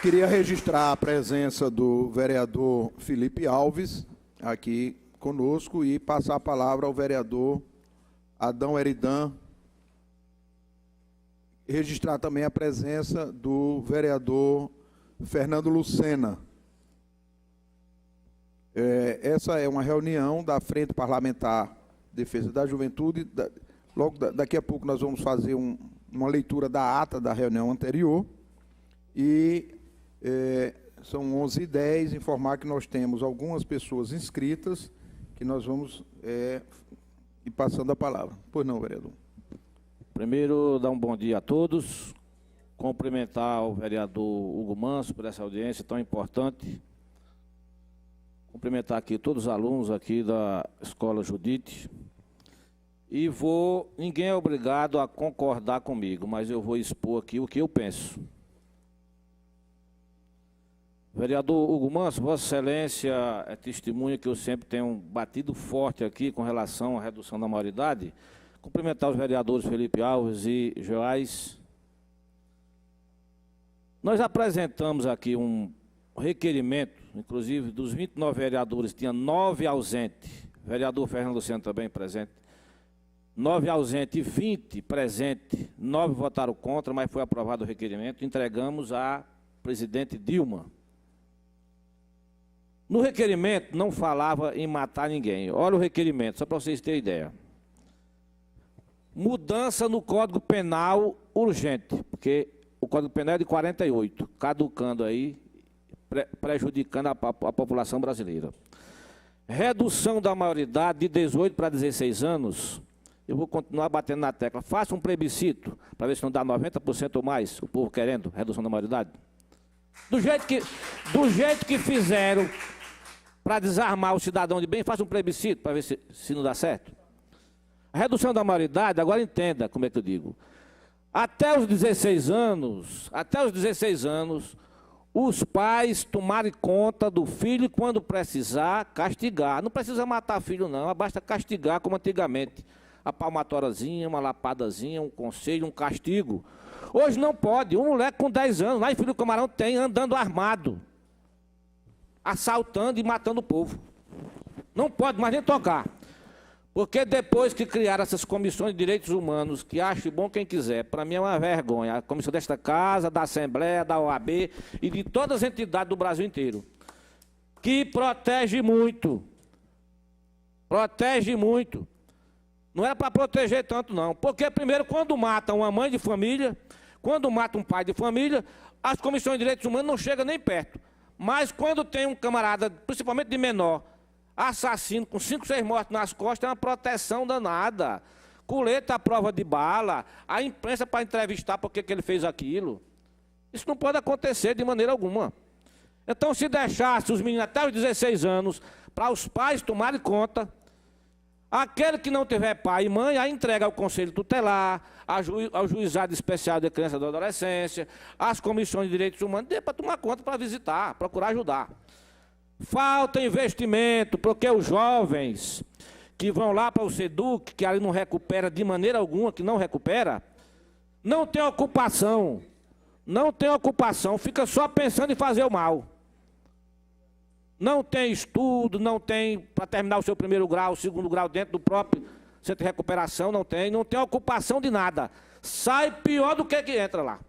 Queria registrar a presença do vereador Felipe Alves aqui conosco e passar a palavra ao vereador Adão Eridan. Registrar também a presença do vereador Fernando Lucena. Essa é uma reunião da Frente Parlamentar de Defesa da Juventude. Daqui a pouco nós vamos fazer uma leitura da ata da reunião anterior. E são 11h10, informar que nós temos algumas pessoas inscritas, que nós vamos ir passando a palavra. Pois não, vereador. Primeiro, dar um bom dia a todos, cumprimentar o vereador Hugo Manso por essa audiência tão importante, cumprimentar aqui todos os alunos aqui da Escola Judite, e ninguém é obrigado a concordar comigo, mas eu vou expor aqui o que eu penso. Vereador Hugo Manso, Vossa Excelência é testemunha que eu sempre tenho batido forte aqui com relação à redução da maioridade. Cumprimentar os vereadores Felipe Alves e Joás. Nós apresentamos aqui um requerimento, inclusive dos 29 vereadores, tinha 9 ausentes, vereador Fernando Luciano também presente, 9 ausentes e 20 presentes, 9 votaram contra, mas foi aprovado o requerimento, entregamos à presidente Dilma. No requerimento não falava em matar ninguém. Olha o requerimento, só para vocês terem ideia. Mudança no Código Penal urgente, porque o Código Penal é de 48, caducando aí, prejudicando a população brasileira. Redução da maioridade de 18 para 16 anos, eu vou continuar batendo na tecla. Faça um plebiscito, para ver se não dá 90% ou mais, o povo querendo redução da maioridade. Do jeito que fizeram para desarmar o cidadão de bem, faça um plebiscito, para ver se não dá certo. A redução da maioridade, agora entenda como é que eu digo. Até os 16 anos, os pais tomarem conta do filho quando precisar castigar. Não precisa matar filho não, basta castigar como antigamente. A palmatóriazinha, uma lapadazinha, um conselho, um castigo. Hoje não pode, um moleque com 10 anos, lá em Filho do Camarão tem, andando armado, assaltando e matando o povo. Não pode mais nem tocar. Porque depois que criaram essas comissões de direitos humanos, que acho bom quem quiser, para mim é uma vergonha, a comissão desta casa, da Assembleia, da OAB e de todas as entidades do Brasil inteiro, que protege muito. Protege muito. Não é para proteger tanto não, porque primeiro quando mata uma mãe de família, quando mata um pai de família, as comissões de direitos humanos não chegam nem perto. Mas quando tem um camarada, principalmente de menor, assassino com 5, 6 mortes nas costas, é uma proteção danada. Coleta à prova de bala, a imprensa para entrevistar por que ele fez aquilo. Isso não pode acontecer de maneira alguma. Então, se deixasse os meninos até os 16 anos, para os pais tomarem conta, aquele que não tiver pai e mãe, aí entrega ao Conselho Tutelar, ao Juizado Especial de Criança e Adolescência, às comissões de direitos humanos, dê para tomar conta, para visitar, procurar ajudar. Falta investimento, porque os jovens que vão lá para o SEDUC, que ali não recupera de maneira alguma, que não recupera, não tem ocupação, fica só pensando em fazer o mal. Não tem estudo, não tem para terminar o seu primeiro grau, o segundo grau dentro do próprio centro de recuperação, não tem ocupação de nada. Sai pior do que entra lá.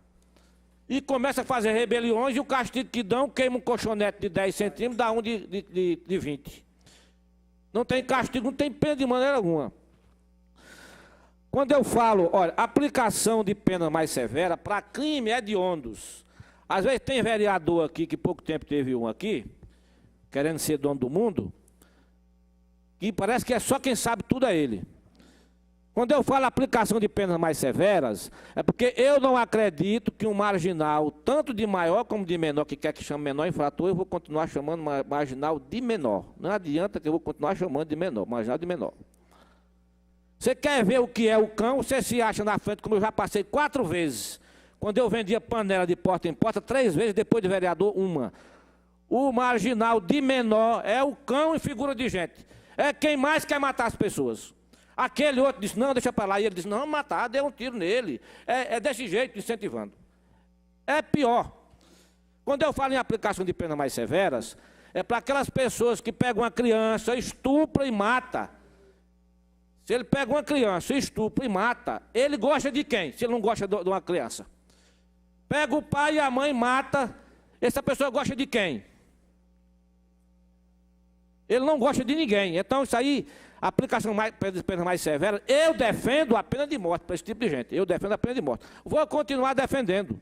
E começa a fazer rebeliões e o castigo que dão, queima um colchonete de 10 centímetros, dá um de 20. Não tem castigo, não tem pena de maneira alguma. Quando eu falo, olha, aplicação de pena mais severa para crime hediondos. Às vezes tem vereador aqui, que pouco tempo teve um aqui, querendo ser dono do mundo, que parece que é só quem sabe tudo é ele. Quando eu falo aplicação de penas mais severas, é porque eu não acredito que um marginal, tanto de maior como de menor, que quer que chame menor infrator, eu vou continuar chamando marginal de menor. Não adianta que eu vou continuar chamando de menor, marginal de menor. Você quer ver o que é o cão, você se acha na frente, como eu já passei 4 vezes. Quando eu vendia panela de porta em porta, 3 vezes, depois de vereador, 1. O marginal de menor é o cão em figura de gente. É quem mais quer matar as pessoas. Aquele outro disse, não, deixa para lá. E ele disse, não, matar, dê um tiro nele. É desse jeito, incentivando. É pior. Quando eu falo em aplicação de penas mais severas, é para aquelas pessoas que pegam uma criança, estupra e mata. Se ele pega uma criança, estupra e mata, ele gosta de quem? Se ele não gosta de uma criança. Pega o pai e a mãe e mata, essa pessoa gosta de quem? Ele não gosta de ninguém. Então, isso aí, aplicação de pena mais severa, eu defendo a pena de morte para esse tipo de gente. Eu defendo a pena de morte. Vou continuar defendendo.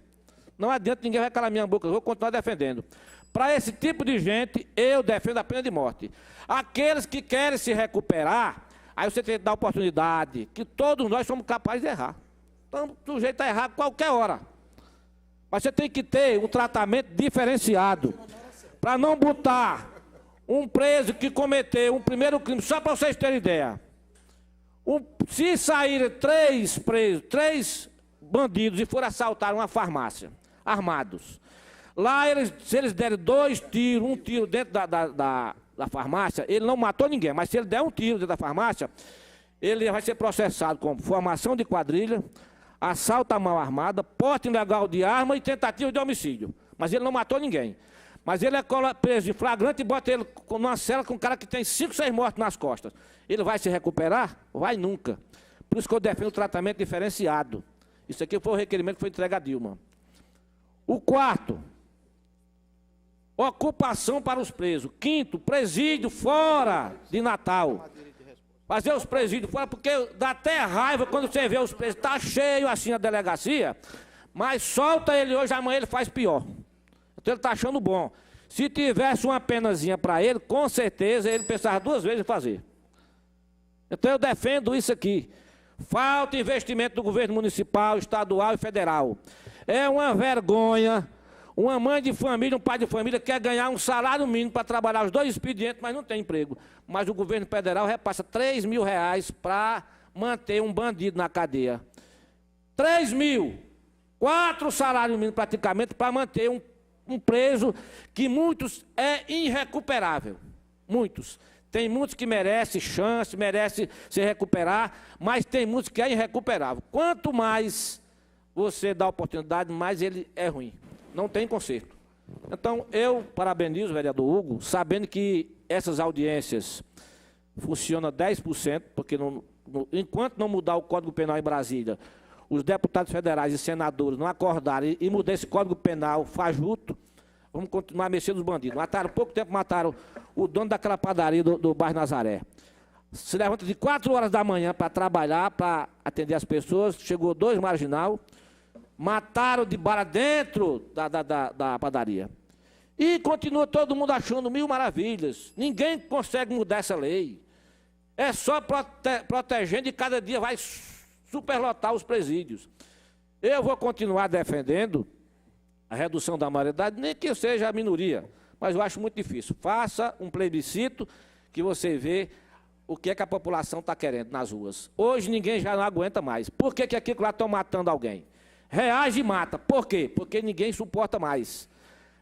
Não adianta, ninguém vai calar minha boca, eu vou continuar defendendo. Para esse tipo de gente, eu defendo a pena de morte. Aqueles que querem se recuperar, aí você tem que dar oportunidade, que todos nós somos capazes de errar. Então, o sujeito a errar a qualquer hora. Mas você tem que ter um tratamento diferenciado, para não botar um preso que cometeu um primeiro crime, só para vocês terem ideia. Se saírem 3 presos, 3 bandidos e forem assaltar uma farmácia, armados, lá, se eles derem 2 tiros, um tiro dentro da farmácia, ele não matou ninguém, mas se ele der um tiro dentro da farmácia, ele vai ser processado com formação de quadrilha, assalto à mão armada, porte ilegal de arma e tentativa de homicídio. Mas ele não matou ninguém. Mas ele é preso em flagrante e bota ele numa cela com um cara que tem 5, 6 mortos nas costas. Ele vai se recuperar? Vai nunca. Por isso que eu defendo o tratamento diferenciado. Isso aqui foi o requerimento que foi entregue a Dilma. O 4, ocupação para os presos. 5º, presídio fora de Natal. Fazer os presídios fora, porque dá até raiva quando você vê os presos. Está cheio assim a delegacia, mas solta ele hoje, amanhã ele faz pior. Então ele está achando bom. Se tivesse uma penazinha para ele, com certeza ele pensava 2 vezes em fazer. Então eu defendo isso aqui. Falta investimento do governo municipal, estadual e federal. É uma vergonha. Uma mãe de família, um pai de família quer ganhar um salário mínimo para trabalhar os 2 expedientes, mas não tem emprego. Mas o governo federal repassa R$3.000 para manter um bandido na cadeia. 3 mil. 4 salários mínimos praticamente para manter um preso que muitos é irrecuperável. Muitos. Tem muitos que merecem chance, merecem se recuperar, mas tem muitos que é irrecuperável. Quanto mais você dá oportunidade, mais ele é ruim. Não tem conserto. Então, eu parabenizo o vereador Hugo, sabendo que essas audiências funcionam 10%, porque enquanto não mudar o Código Penal em Brasília, os deputados federais e senadores não acordarem e mudar esse Código Penal fajuto, vamos continuar mexendo nos bandidos. Mataram, pouco tempo mataram o dono daquela padaria do bairro Nazaré. Se levanta de 4 horas da manhã para trabalhar, para atender as pessoas, chegou 2 marginal, mataram de bala dentro da padaria. E continua todo mundo achando 1000 maravilhas. Ninguém consegue mudar essa lei. É só protegendo e cada dia vai superlotar os presídios. Eu vou continuar defendendo a redução da maioridade, nem que seja a minoria, mas eu acho muito difícil. Faça um plebiscito que você vê o que é que a população está querendo nas ruas. Hoje ninguém já não aguenta mais. Por que aqui lá estão matando alguém? Reage e mata. Por quê? Porque ninguém suporta mais.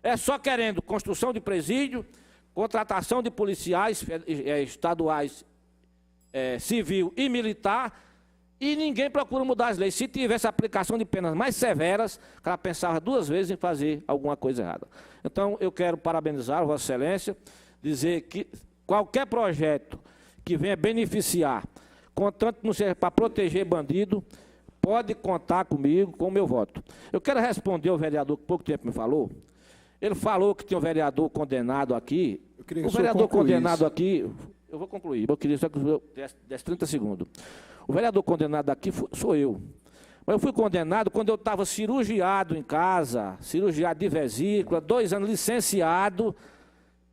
É só querendo construção de presídio, contratação de policiais estaduais, civil e militar, e ninguém procura mudar as leis. Se tivesse aplicação de penas mais severas, o cara pensava 2 vezes em fazer alguma coisa errada. Então, eu quero parabenizar a Vossa Excelência, dizer que qualquer projeto que venha beneficiar, contanto que não seja para proteger bandido, pode contar comigo, com o meu voto. Eu quero responder ao vereador que pouco tempo me falou. Ele falou que tinha um vereador condenado aqui. O vereador condenado aqui, eu vou concluir, eu queria só que eu desse 30 segundos. O vereador condenado aqui sou eu. Mas eu fui condenado quando eu estava cirurgiado em casa, cirurgiado de vesícula, 2 anos licenciado,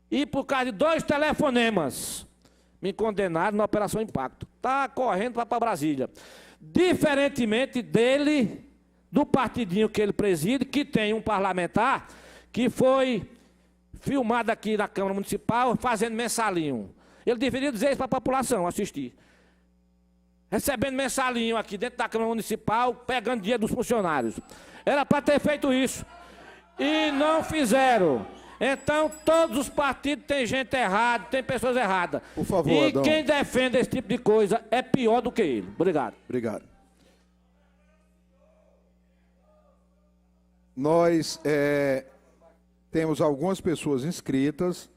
e por causa de 2 telefonemas, me condenaram na Operação Impacto. Está correndo para Brasília. Diferentemente dele, do partidinho que ele preside, que tem um parlamentar que foi filmado aqui na Câmara Municipal fazendo mensalinho. Ele deveria dizer isso para a população assistir. Recebendo mensalinho aqui dentro da Câmara Municipal, pegando dinheiro dos funcionários. Era para ter feito isso. E não fizeram. Então, todos os partidos têm gente errada, tem pessoas erradas. Por favor, e Adão. Quem defende esse tipo de coisa é pior do que ele. Obrigado. Obrigado. Nós Temos algumas pessoas inscritas.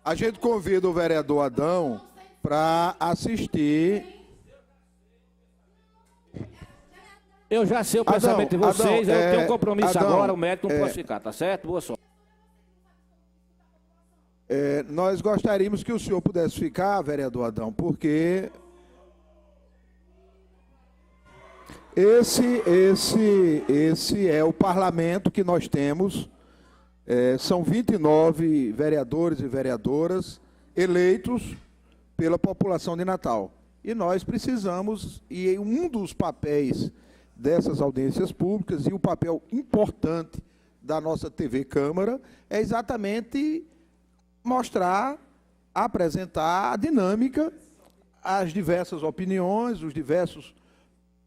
A gente convida o vereador Adão para assistir. Eu já sei o pensamento de vocês, eu tenho um compromisso Adão, agora, o médico não pode ficar, tá certo? Boa sorte. Nós gostaríamos que o senhor pudesse ficar, vereador Adão, porque esse é o parlamento que nós temos. São 29 vereadores e vereadoras eleitos pela população de Natal. E nós precisamos, e um dos papéis dessas audiências públicas, e o papel importante da nossa TV Câmara, é exatamente mostrar, apresentar a dinâmica, as diversas opiniões, os diversos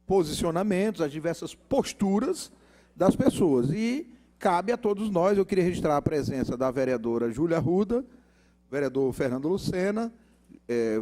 posicionamentos, as diversas posturas das pessoas. E cabe a todos nós, eu queria registrar a presença da vereadora Júlia Arruda, vereador Fernando Lucena,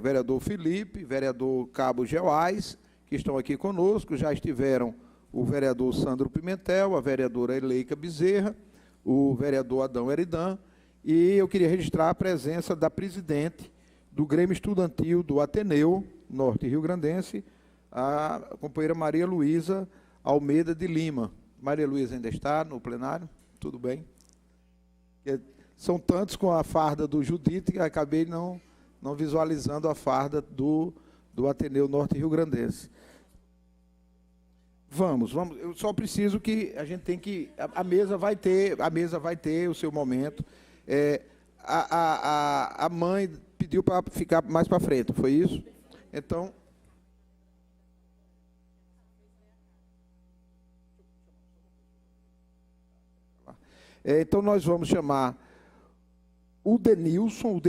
vereador Felipe, vereador Cabo Geoás, que estão aqui conosco. Já estiveram o vereador Sandro Pimentel, a vereadora Eleika Bezerra, o vereador Adão Eridan, e eu queria registrar a presença da presidente do Grêmio Estudantil do Ateneu Norte Rio Grandense, a companheira Maria Luísa Almeida de Lima. Maria Luísa ainda está no plenário? Tudo bem? São tantos com a farda do Judite que acabei não visualizando a farda do Ateneu Norte Rio Grandense. Vamos, eu só preciso que a gente tem que... A mesa vai ter o seu momento. A mãe pediu para ficar mais para frente, foi isso? Então... Então, nós vamos chamar o Denilson,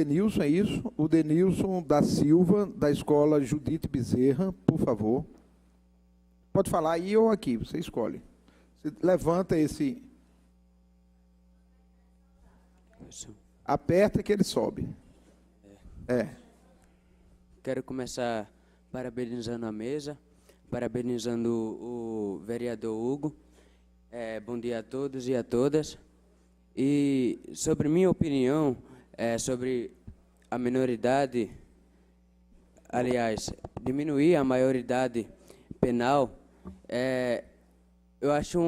é isso? O Denilson da Silva, da Escola Judite Bezerra, por favor. Pode falar aí ou aqui, você escolhe. Você levanta esse... Aperta que ele sobe. Quero começar parabenizando a mesa, parabenizando o vereador Hugo. Bom dia a todos e a todas. E sobre minha opinião, sobre a minoridade, aliás, diminuir a maioridade penal, eu acho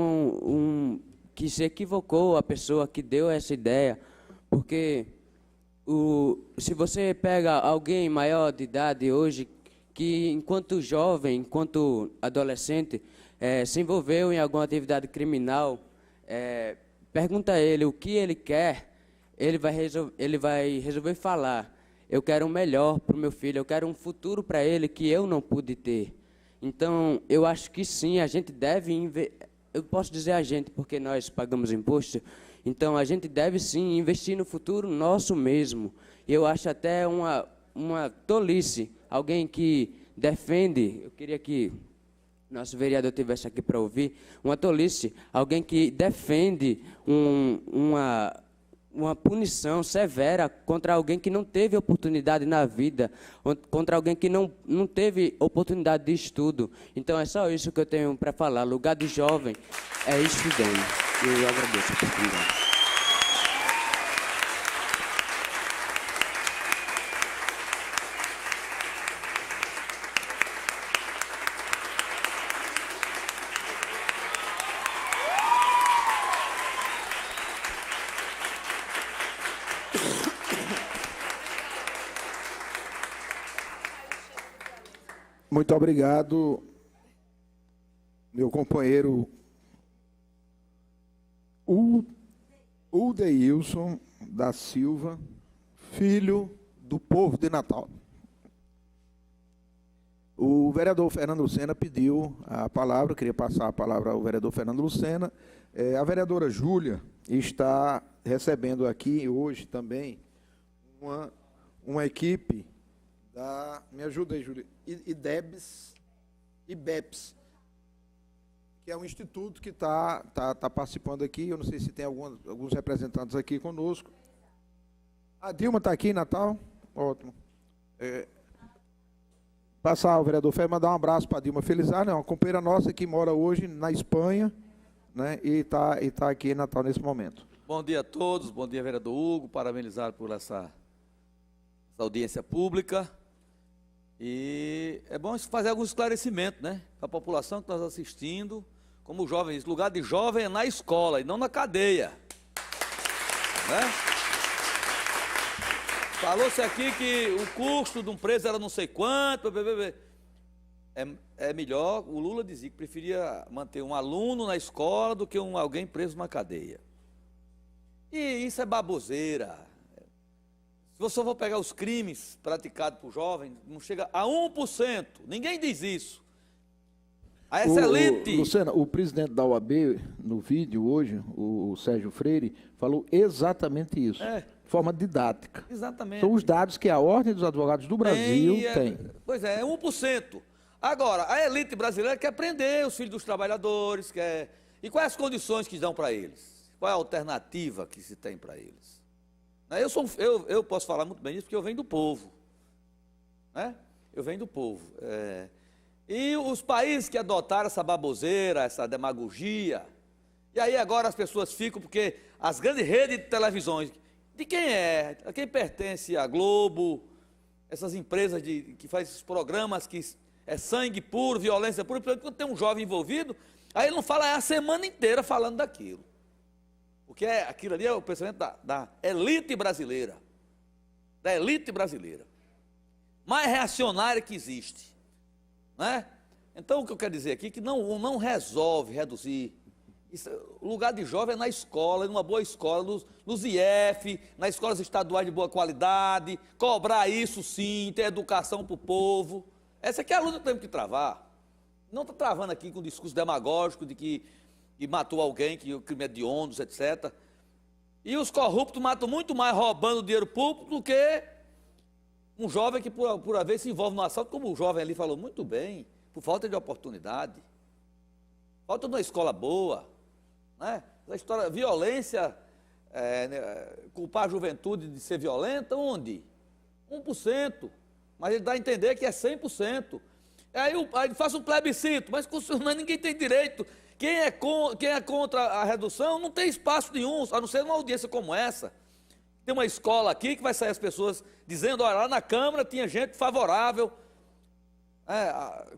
que se equivocou a pessoa que deu essa ideia, porque se você pega alguém maior de idade hoje, que enquanto jovem, enquanto adolescente, se envolveu em alguma atividade criminal, pergunta a ele o que ele quer, ele vai resolver falar: eu quero o melhor para o meu filho, eu quero um futuro para ele que eu não pude ter. Então, eu acho que sim, a gente deve, eu posso dizer a gente porque nós pagamos imposto, então a gente deve sim investir no futuro nosso mesmo. Eu acho até uma tolice, alguém que defende, eu queria que nosso vereador estivesse aqui para ouvir, uma tolice, alguém que defende uma punição severa contra alguém que não teve oportunidade na vida, contra alguém que não teve oportunidade de estudo. Então, é só isso que eu tenho para falar. Lugar de jovem é estudando. E eu agradeço a oportunidade. Muito obrigado, meu companheiro Udeilson da Silva, filho do povo de Natal. O vereador Fernando Lucena pediu a palavra, eu queria passar a palavra ao vereador Fernando Lucena. A vereadora Júlia está recebendo aqui hoje também uma equipe da... Me ajuda aí, Júlia. IBEPS, que é um instituto que está participando aqui. Eu não sei se tem alguns representantes aqui conosco. A Dilma está aqui em Natal? Ótimo. Passar o vereador Fer, mandar um abraço para a Dilma Felizardo, uma companheira nossa que mora hoje na Espanha, né, e tá aqui em Natal nesse momento. Bom dia a todos, bom dia, vereador Hugo, parabenizar por essa audiência pública. E é bom fazer alguns esclarecimentos, né, para a população que está assistindo, como jovens, lugar de jovem é na escola e não na cadeia, né? Falou-se aqui que o custo de um preso era não sei quanto, é melhor, o Lula dizia que preferia manter um aluno na escola do que alguém preso na cadeia. E isso é baboseira. Se você for pegar os crimes praticados por jovens, não chega a 1%. Ninguém diz isso. A excelente... Luciana, o presidente da OAB, no vídeo hoje, o Sérgio Freire, falou exatamente isso. De forma didática. Exatamente. São os dados que a Ordem dos Advogados do Brasil tem. Pois é 1%. Agora, a elite brasileira quer prender os filhos dos trabalhadores, e quais as condições que dão para eles? Qual é a alternativa que se tem para eles? Eu posso falar muito bem disso porque eu venho do povo, né? Eu venho do povo. E os países que adotaram essa baboseira, essa demagogia, e aí agora as pessoas ficam, porque as grandes redes de televisões, de quem é? A quem pertence a Globo, essas empresas que fazem esses programas que é sangue puro, violência pura, quando tem um jovem envolvido, aí ele não fala a semana inteira falando daquilo. Porque aquilo ali é o pensamento da elite brasileira. Da elite brasileira. Mais reacionária que existe. Né? Então, o que eu quero dizer aqui é que não resolve reduzir. O lugar de jovem é na escola, numa boa escola, nos IF, nas escolas estaduais de boa qualidade, cobrar isso sim, ter educação para o povo. Essa aqui é a luta que temos que travar. Não está travando aqui com um discurso demagógico de que matou alguém, que o crime é de ônibus, etc. E os corruptos matam muito mais roubando dinheiro público do que um jovem que, por vez, se envolve no assalto, como o jovem ali falou muito bem, por falta de oportunidade. Falta de uma escola boa. Né? Essa história, violência, culpar a juventude de ser violenta, onde? 1%. Mas ele dá a entender que é 100%. Aí faz um plebiscito, mas ninguém tem direito. Quem é contra a redução não tem espaço nenhum, a não ser numa audiência como essa. Tem uma escola aqui que vai sair as pessoas dizendo, olha, lá na Câmara tinha gente favorável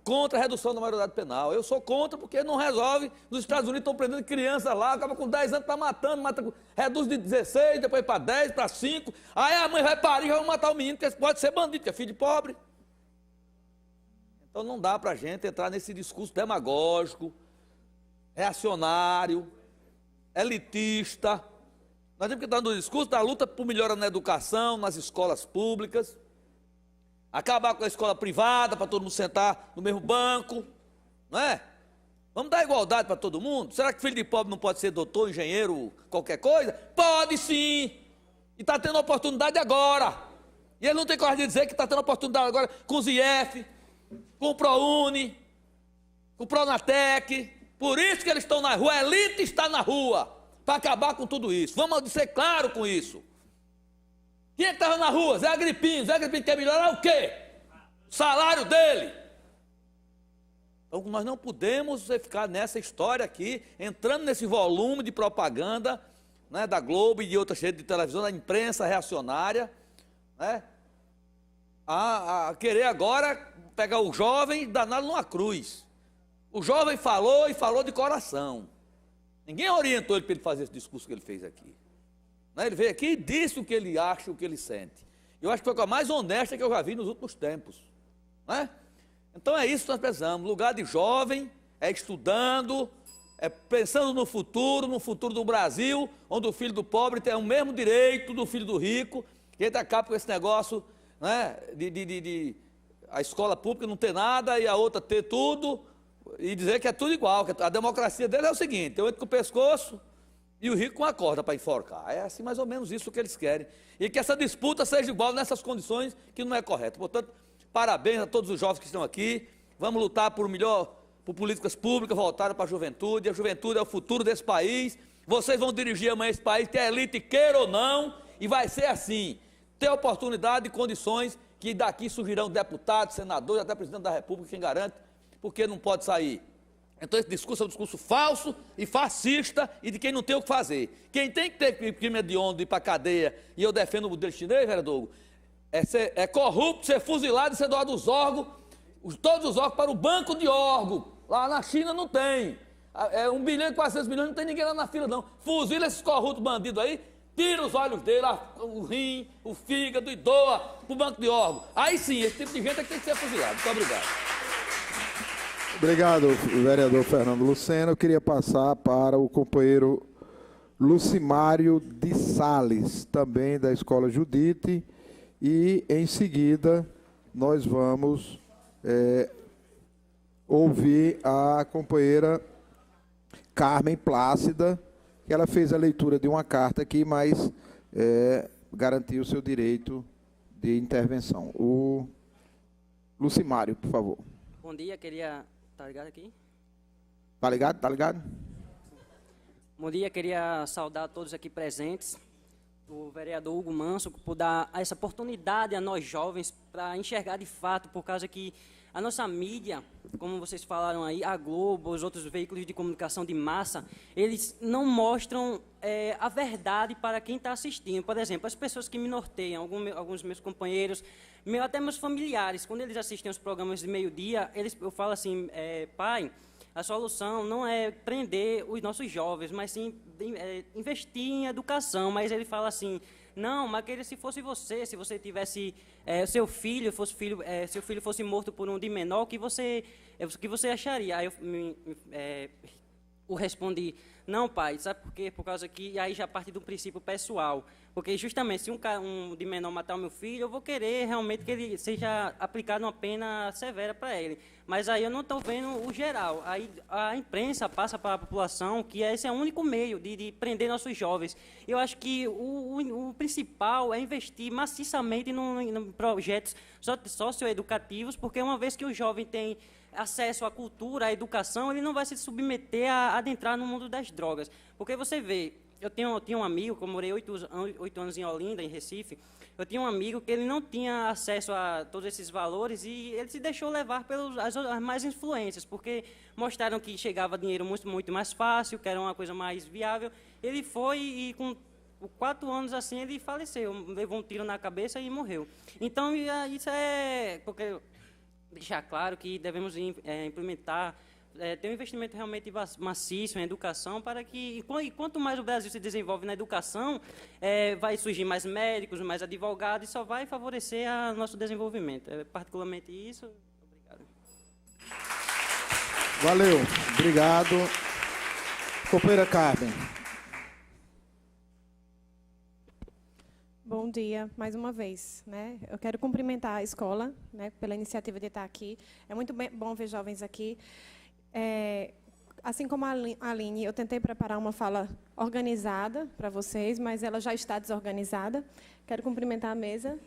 contra a redução da maioridade penal. Eu sou contra porque não resolve. Nos Estados Unidos estão prendendo criança lá, acaba com 10 anos, está matando, reduz de 16, depois para 10, para 5. Aí a mãe vai parir e vai matar o menino, que pode ser bandido, que é filho de pobre. Então não dá para a gente entrar nesse discurso demagógico, reacionário, elitista. Nós temos que estar no discurso da luta por melhora na educação, nas escolas públicas, acabar com a escola privada para todo mundo sentar no mesmo banco, não é? Vamos dar igualdade para todo mundo? Será que filho de pobre não pode ser doutor, engenheiro, qualquer coisa? Pode sim! E está tendo oportunidade agora. E ele não tem coragem de dizer que está tendo oportunidade agora com os IF, com o ProUni, com o Pronatec. Por isso que eles estão na rua, a elite está na rua, para acabar com tudo isso. Vamos ser claros com isso. Quem é que estava na rua? Zé Agripino quer melhorar o quê? O salário dele. Então nós não podemos ficar nessa história aqui, entrando nesse volume de propaganda, né, da Globo e de outras redes de televisão, da imprensa reacionária, né, a querer agora pegar o jovem e daná-lo numa cruz. O jovem falou e falou de coração. Ninguém orientou ele para ele fazer esse discurso que ele fez aqui. Ele veio aqui e disse o que ele acha, o que ele sente. Eu acho que foi a coisa mais honesta que eu já vi nos últimos tempos. Né? Então é isso que nós precisamos. Lugar de jovem, é estudando, é pensando no futuro do Brasil, onde o filho do pobre tem o mesmo direito do filho do rico, que a gente acaba com esse negócio, né, de a escola pública não ter nada e a outra ter tudo, e dizer que é tudo igual, que a democracia dele é o seguinte, eu entro com o pescoço e o rico com a corda para enforcar. É assim mais ou menos isso que eles querem. E que essa disputa seja igual nessas condições que não é correto. Portanto, parabéns a todos os jovens que estão aqui. Vamos lutar por políticas públicas voltadas para a juventude. A juventude é o futuro desse país. Vocês vão dirigir amanhã esse país, que a elite queira ou não, e vai ser assim. Ter oportunidade e condições que daqui surgirão deputados, senadores, até presidente da República, quem garante, porque não pode sair Então esse discurso é um discurso falso e fascista e de quem não tem o que fazer. Quem tem que ter crime hediondo, ir para a cadeia, e eu defendo o modelo chinês, vereador Hugo, é corrupto, ser fuzilado e ser doado os órgãos, todos os órgãos para o banco de órgãos. Lá na China não tem. É 1 bilhão e 400 milhões, não tem ninguém lá na fila não. Fuzila esses corruptos bandidos aí, tira os olhos dele, o rim, o fígado e doa para o banco de órgãos. Aí sim, esse tipo de gente é que tem que ser fuzilado. Muito obrigado. Obrigado, vereador Fernando Lucena. Eu queria passar para o companheiro Lucimário de Sales, também da Escola Judite, e em seguida nós vamos ouvir a companheira Carmen Plácida, que ela fez a leitura de uma carta aqui, mas garantiu o seu direito de intervenção. O Lucimário, por favor. Bom dia, queria... Tá ligado aqui? Tá ligado? Tá ligado? Bom dia, queria saudar todos aqui presentes, o vereador Hugo Manso, por dar essa oportunidade a nós jovens para enxergar de fato, por causa que a nossa mídia, como vocês falaram aí, a Globo, os outros veículos de comunicação de massa, eles não mostram a verdade para quem está assistindo. Por exemplo, as pessoas que me norteiam, alguns meus companheiros, até meus familiares, quando eles assistem os programas de meio-dia, eu falo assim, pai, a solução não é prender os nossos jovens, mas sim investir em educação. Mas ele fala assim, não, mas se fosse você, se você tivesse seu filho fosse morto por um de menor, o que você acharia? Aí eu respondi, não, pai, sabe por quê? Por causa que, e aí já parte do princípio pessoal, porque justamente se um de menor matar o meu filho, eu vou querer realmente que ele seja aplicado uma pena severa para ele, mas aí eu não estou vendo o geral. Aí a imprensa passa para a população que esse é o único meio de prender nossos jovens. Eu acho que o principal é investir maciçamente em projetos socioeducativos, porque uma vez que o jovem tem acesso à cultura, à educação, ele não vai se submeter a adentrar no mundo das drogas. Porque você vê, eu tinha um amigo, que eu morei 8 anos em Olinda, em Recife, eu tinha um amigo que ele não tinha acesso a todos esses valores e ele se deixou levar pelas mais influências, porque mostraram que chegava dinheiro muito, muito mais fácil, que era uma coisa mais viável. Ele foi e com 4 anos assim ele faleceu, levou um tiro na cabeça e morreu. Então isso é... porque deixar claro que devemos implementar, ter um investimento realmente maciço em educação, para que, e quanto mais o Brasil se desenvolve na educação, vai surgir mais médicos, mais advogados, e só vai favorecer o nosso desenvolvimento. Particularmente isso. Obrigado. Valeu. Obrigado. Companheira Carmen. Bom dia, mais uma vez. Né? Eu quero cumprimentar a escola, né, pela iniciativa de estar aqui. É muito bom ver jovens aqui. Assim como a Aline, eu tentei preparar uma fala organizada para vocês, mas ela já está desorganizada. Quero cumprimentar a mesa,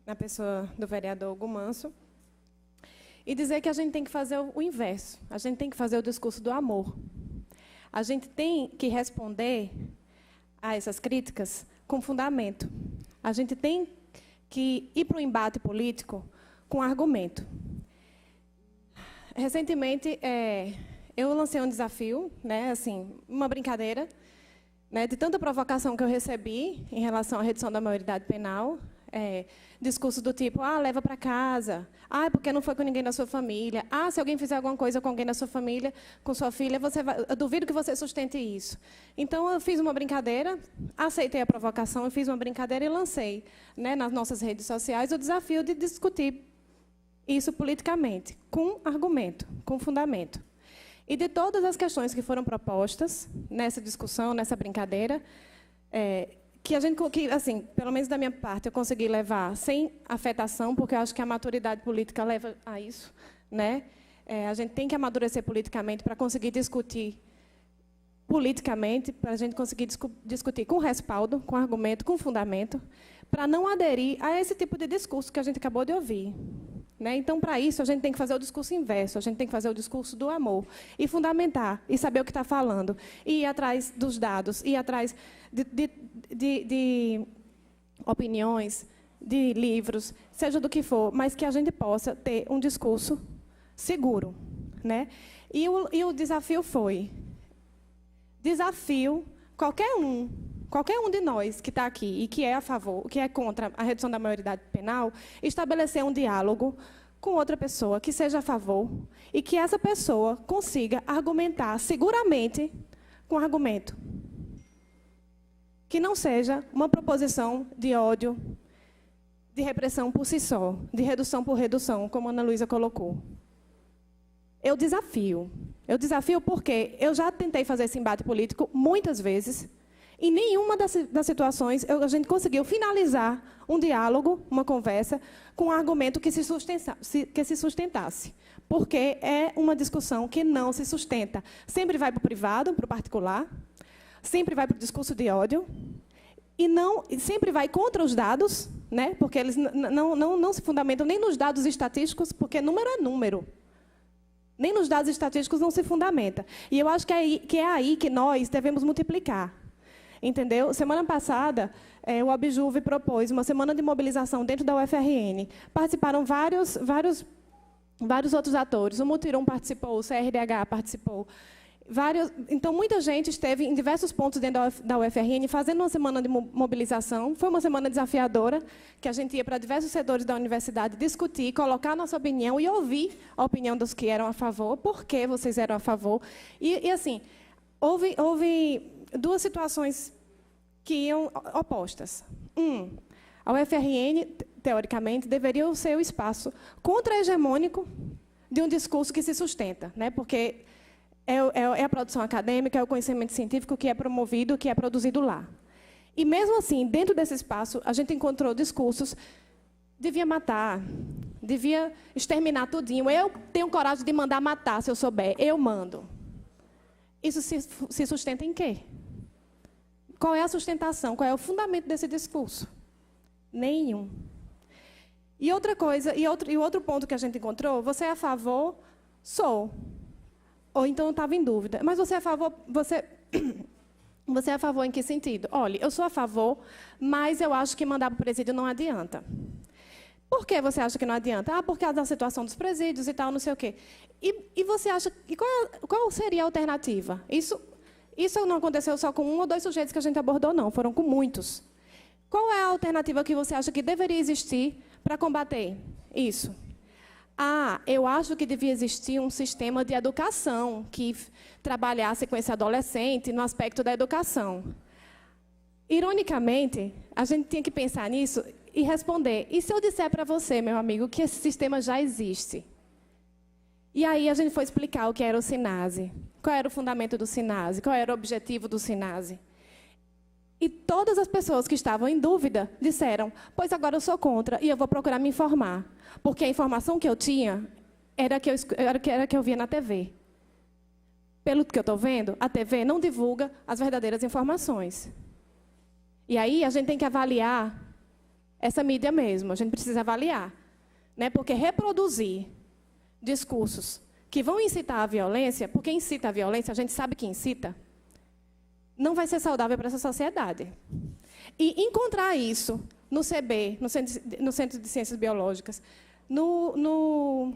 na pessoa do vereador Hugo Manso, e dizer que a gente tem que fazer o inverso. A gente tem que fazer o discurso do amor. A gente tem que responder a essas críticas com fundamento. A gente tem que ir para o embate político com argumento. Recentemente, eu lancei um desafio, né, assim, uma brincadeira, né, de tanta provocação que eu recebi em relação à redução da maioridade penal, discurso do tipo, leva para casa, porque não foi com ninguém da sua família, se alguém fizer alguma coisa com alguém da sua família, com sua filha, eu duvido que você sustente isso. Então, eu fiz uma brincadeira, aceitei a provocação, eu fiz uma brincadeira e lancei, né, nas nossas redes sociais o desafio de discutir isso politicamente, com argumento, com fundamento. E de todas as questões que foram propostas nessa discussão, nessa brincadeira, que assim, pelo menos da minha parte, eu consegui levar sem afetação, porque eu acho que a maturidade política leva a isso, né? A gente tem que amadurecer politicamente para conseguir discutir politicamente, para a gente conseguir discutir com respaldo, com argumento, com fundamento, para não aderir a esse tipo de discurso que a gente acabou de ouvir. Né? Então, para isso, a gente tem que fazer o discurso inverso, a gente tem que fazer o discurso do amor, e fundamentar, e saber o que está falando, e ir atrás dos dados, ir atrás de opiniões, de livros, seja do que for, mas que a gente possa ter um discurso, seguro, né? E o desafio foi, desafio qualquer um de nós que está aqui e que é a favor, que é contra a redução da maioridade penal, estabelecer um diálogo com outra pessoa que seja a favor e que essa pessoa consiga argumentar seguramente com argumento. Que não seja uma proposição de ódio, de repressão por si só, de redução por redução, como a Ana Luísa colocou. Eu desafio porque eu já tentei fazer esse embate político muitas vezes, e nenhuma das situações a gente conseguiu finalizar um diálogo, uma conversa, com um argumento que se sustentasse. Porque é uma discussão que não se sustenta. Sempre vai para o privado, para o particular, sempre vai para o discurso de ódio, e sempre vai contra os dados, né? Porque eles não se fundamentam nem nos dados estatísticos, porque número é número. Nem nos dados estatísticos não se fundamenta. E eu acho que é aí que nós devemos multiplicar. Entendeu? Semana passada, o Abjuve propôs uma semana de mobilização dentro da UFRN. Participaram vários outros atores. O Mutirão participou, o CRDH participou. Então, muita gente esteve em diversos pontos dentro da UFRN fazendo uma semana de mobilização. Foi uma semana desafiadora, que a gente ia para diversos setores da universidade discutir, colocar a nossa opinião e ouvir a opinião dos que eram a favor, por que vocês eram a favor. E assim, houve duas situações que iam opostas. A UFRN, teoricamente, deveria ser o espaço contra-hegemônico de um discurso que se sustenta, né? Porque é a produção acadêmica, é o conhecimento científico que é promovido, que é produzido lá. E, mesmo assim, dentro desse espaço, a gente encontrou discursos, devia matar, devia exterminar tudinho. Eu tenho coragem de mandar matar, se eu souber. Eu mando. Isso se sustenta em quê? Qual é a sustentação? Qual é o fundamento desse discurso? Nenhum. E outra coisa, e outro ponto que a gente encontrou, você é a favor? Sou. Ou então eu estava em dúvida. Mas você é a favor, você é a favor em que sentido? Olha, eu sou a favor, mas eu acho que mandar para o presídio não adianta. Por que você acha que não adianta? Ah, por causa da situação dos presídios e tal, não sei o quê. E você acha... E qual seria a alternativa? Isso não aconteceu só com um ou dois sujeitos que a gente abordou, não. Foram com muitos. Qual é a alternativa que você acha que deveria existir para combater isso? Ah, eu acho que devia existir um sistema de educação que trabalhasse com esse adolescente no aspecto da educação. Ironicamente, a gente tinha que pensar nisso e responder. E se eu disser para você, meu amigo, que esse sistema já existe? E aí a gente foi explicar o que era o SINASE, qual era o fundamento do SINASE, qual era o objetivo do SINASE. E todas as pessoas que estavam em dúvida disseram, pois agora eu sou contra e eu vou procurar me informar. Porque a informação que eu tinha era a que eu via na TV. Pelo que eu estou vendo, a TV não divulga as verdadeiras informações. E aí a gente tem que avaliar essa mídia mesmo, a gente precisa avaliar. Né? Porque reproduzir discursos que vão incitar a violência, porque incita a violência, a gente sabe que incita, não vai ser saudável para essa sociedade. E encontrar isso no CB, no Centro de Ciências Biológicas, no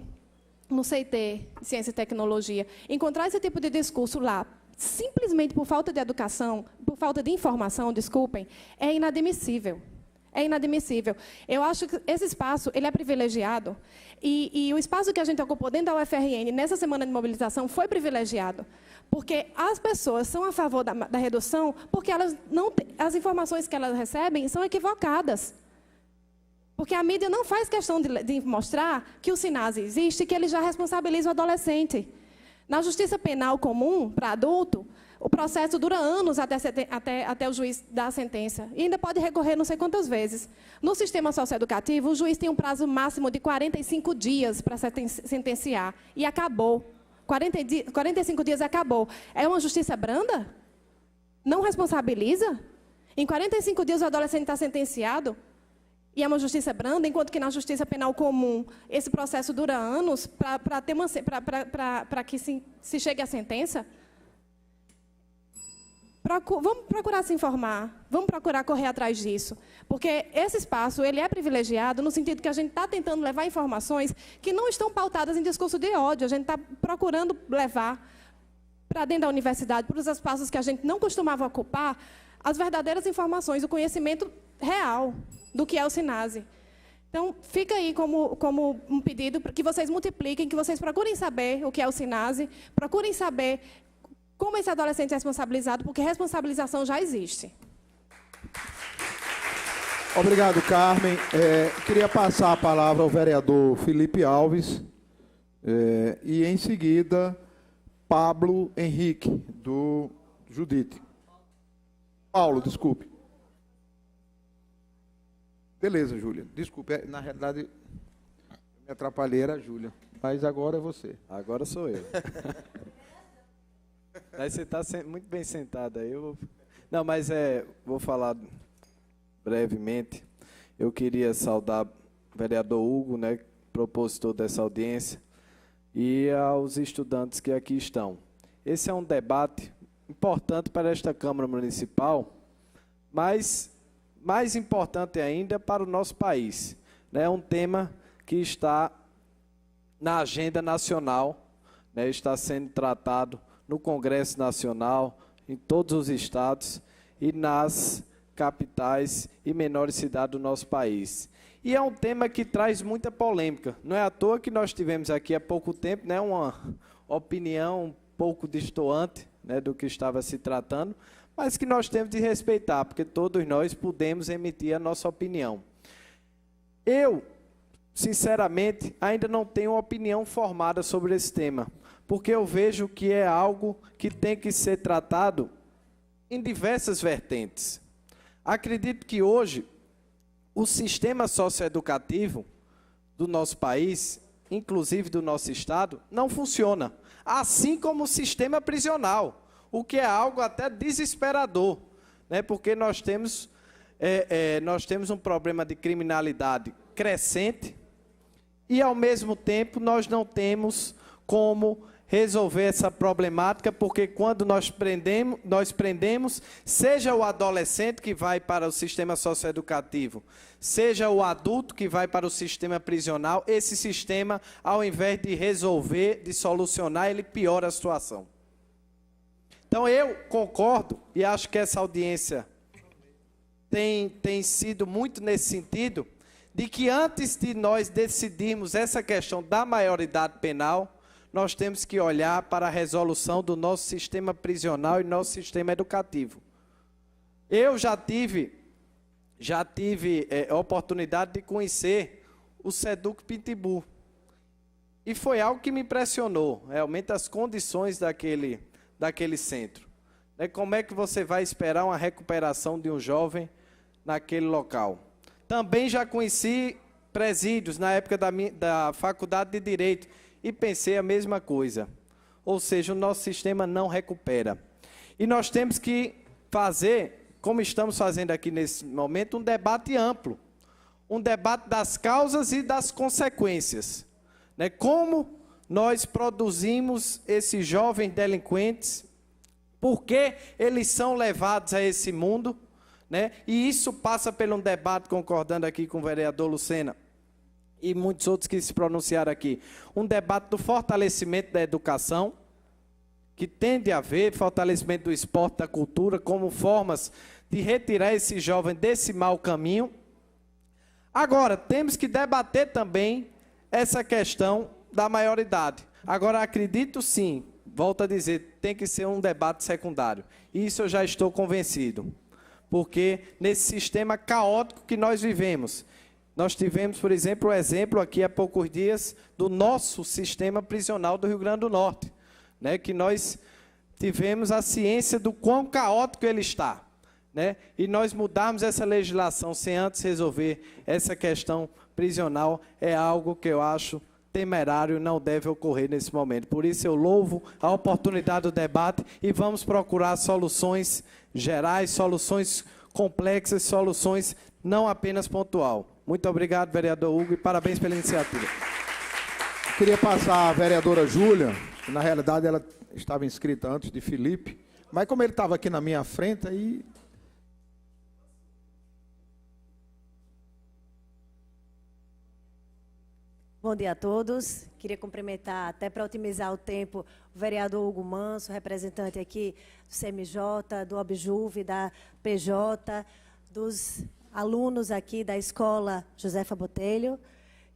CIT, Ciência e Tecnologia, encontrar esse tipo de discurso lá, simplesmente por falta de educação, por falta de informação, desculpem, é inadmissível. É inadmissível. Eu acho que esse espaço ele é privilegiado, e o espaço que a gente ocupou dentro da UFRN, nessa semana de mobilização, foi privilegiado, porque as pessoas são a favor da redução, porque as informações que elas recebem são equivocadas. Porque a mídia não faz questão de mostrar que o SINASE existe e que ele já responsabiliza o adolescente. Na justiça penal comum, para adulto, o processo dura anos até o juiz dar a sentença. E ainda pode recorrer não sei quantas vezes. No sistema socioeducativo, o juiz tem um prazo máximo de 45 dias para sentenciar. E acabou. 45 dias acabou. É uma justiça branda? Não responsabiliza? Em 45 dias o adolescente está sentenciado? E é uma justiça branda, enquanto que na justiça penal comum esse processo dura anos para que se chegue à sentença? Vamos procurar se informar, vamos procurar correr atrás disso, porque esse espaço ele é privilegiado no sentido que a gente está tentando levar informações que não estão pautadas em discurso de ódio, a gente está procurando levar para dentro da universidade, para os espaços que a gente não costumava ocupar, as verdadeiras informações, o conhecimento real do que é o SINASE. Então, fica aí como um pedido para que vocês multipliquem, que vocês procurem saber o que é o SINASE, procurem saber como esse adolescente é responsabilizado, porque responsabilização já existe. Obrigado, Carmen. Queria passar a palavra ao vereador Felipe Alves e, em seguida, Pablo Henrique, do Judite. Paulo, desculpe. Beleza, Júlia. Desculpe, na realidade, me atrapalhei, era a Júlia. Mas agora é você. Agora sou eu. Aí você está muito bem sentado aí. Não, mas vou falar brevemente. Eu queria saudar o vereador Hugo, né, propositor dessa audiência, e aos estudantes que aqui estão. Esse é um debate importante para esta Câmara Municipal, mas mais importante ainda para o nosso país. É um tema que está na agenda nacional, né, está sendo tratado no Congresso Nacional, em todos os estados e nas capitais e menores cidades do nosso país. E é um tema que traz muita polêmica. Não é à toa que nós tivemos aqui há pouco tempo, né, uma opinião um pouco destoante, né, do que estava se tratando, mas que nós temos de respeitar, porque todos nós podemos emitir a nossa opinião. Eu, sinceramente, ainda não tenho opinião formada sobre esse tema, porque eu vejo que é algo que tem que ser tratado em diversas vertentes. Acredito que hoje o sistema socioeducativo do nosso país, inclusive do nosso estado, não funciona, assim como o sistema prisional, o que é algo até desesperador, né? Porque nós temos um problema de criminalidade crescente e, ao mesmo tempo, nós não temos como resolver essa problemática, porque quando nós prendemos, seja o adolescente que vai para o sistema socioeducativo, seja o adulto que vai para o sistema prisional, esse sistema, ao invés de resolver, de solucionar, ele piora a situação. Então, eu concordo e acho que essa audiência tem sido muito nesse sentido, de que antes de nós decidirmos essa questão da maioridade penal, nós temos que olhar para a resolução do nosso sistema prisional e nosso sistema educativo. Eu já tive a oportunidade de conhecer o SEDUC Pitbull. E foi algo que me impressionou, realmente, as condições daquele centro. Como é que você vai esperar uma recuperação de um jovem naquele local? Também já conheci presídios na época da Faculdade de Direito e pensei a mesma coisa. Ou seja, o nosso sistema não recupera. E nós temos que fazer, como estamos fazendo aqui nesse momento, um debate amplo. Um debate das causas e das consequências. Como nós produzimos esses jovens delinquentes, por que eles são levados a esse mundo, e isso passa por um debate, concordando aqui com o vereador Lucena, e muitos outros que se pronunciaram aqui, um debate do fortalecimento da educação, que tende a haver fortalecimento do esporte, da cultura, como formas de retirar esse jovem desse mau caminho. Agora, temos que debater também essa questão da maioridade. Agora, acredito sim, volto a dizer, tem que ser um debate secundário. Isso eu já estou convencido. Porque nesse sistema caótico que nós vivemos, nós tivemos, por exemplo, o exemplo aqui há poucos dias do nosso sistema prisional do Rio Grande do Norte, que nós tivemos a ciência do quão caótico ele está. E nós mudarmos essa legislação sem antes resolver essa questão prisional é algo que eu acho temerário, não deve ocorrer nesse momento. Por isso eu louvo a oportunidade do debate e vamos procurar soluções gerais, soluções complexas, soluções não apenas pontual. Muito obrigado, vereador Hugo, e parabéns pela iniciativa. Queria passar a vereadora Júlia, que na realidade ela estava inscrita antes de Felipe, Mas como ele estava aqui na minha frente, aí... Bom dia a todos. Queria cumprimentar, até para otimizar o tempo, o vereador Hugo Manso, representante aqui do CMJ, do Objuve, da PJ, dos alunos aqui da Escola Josefa Botelho,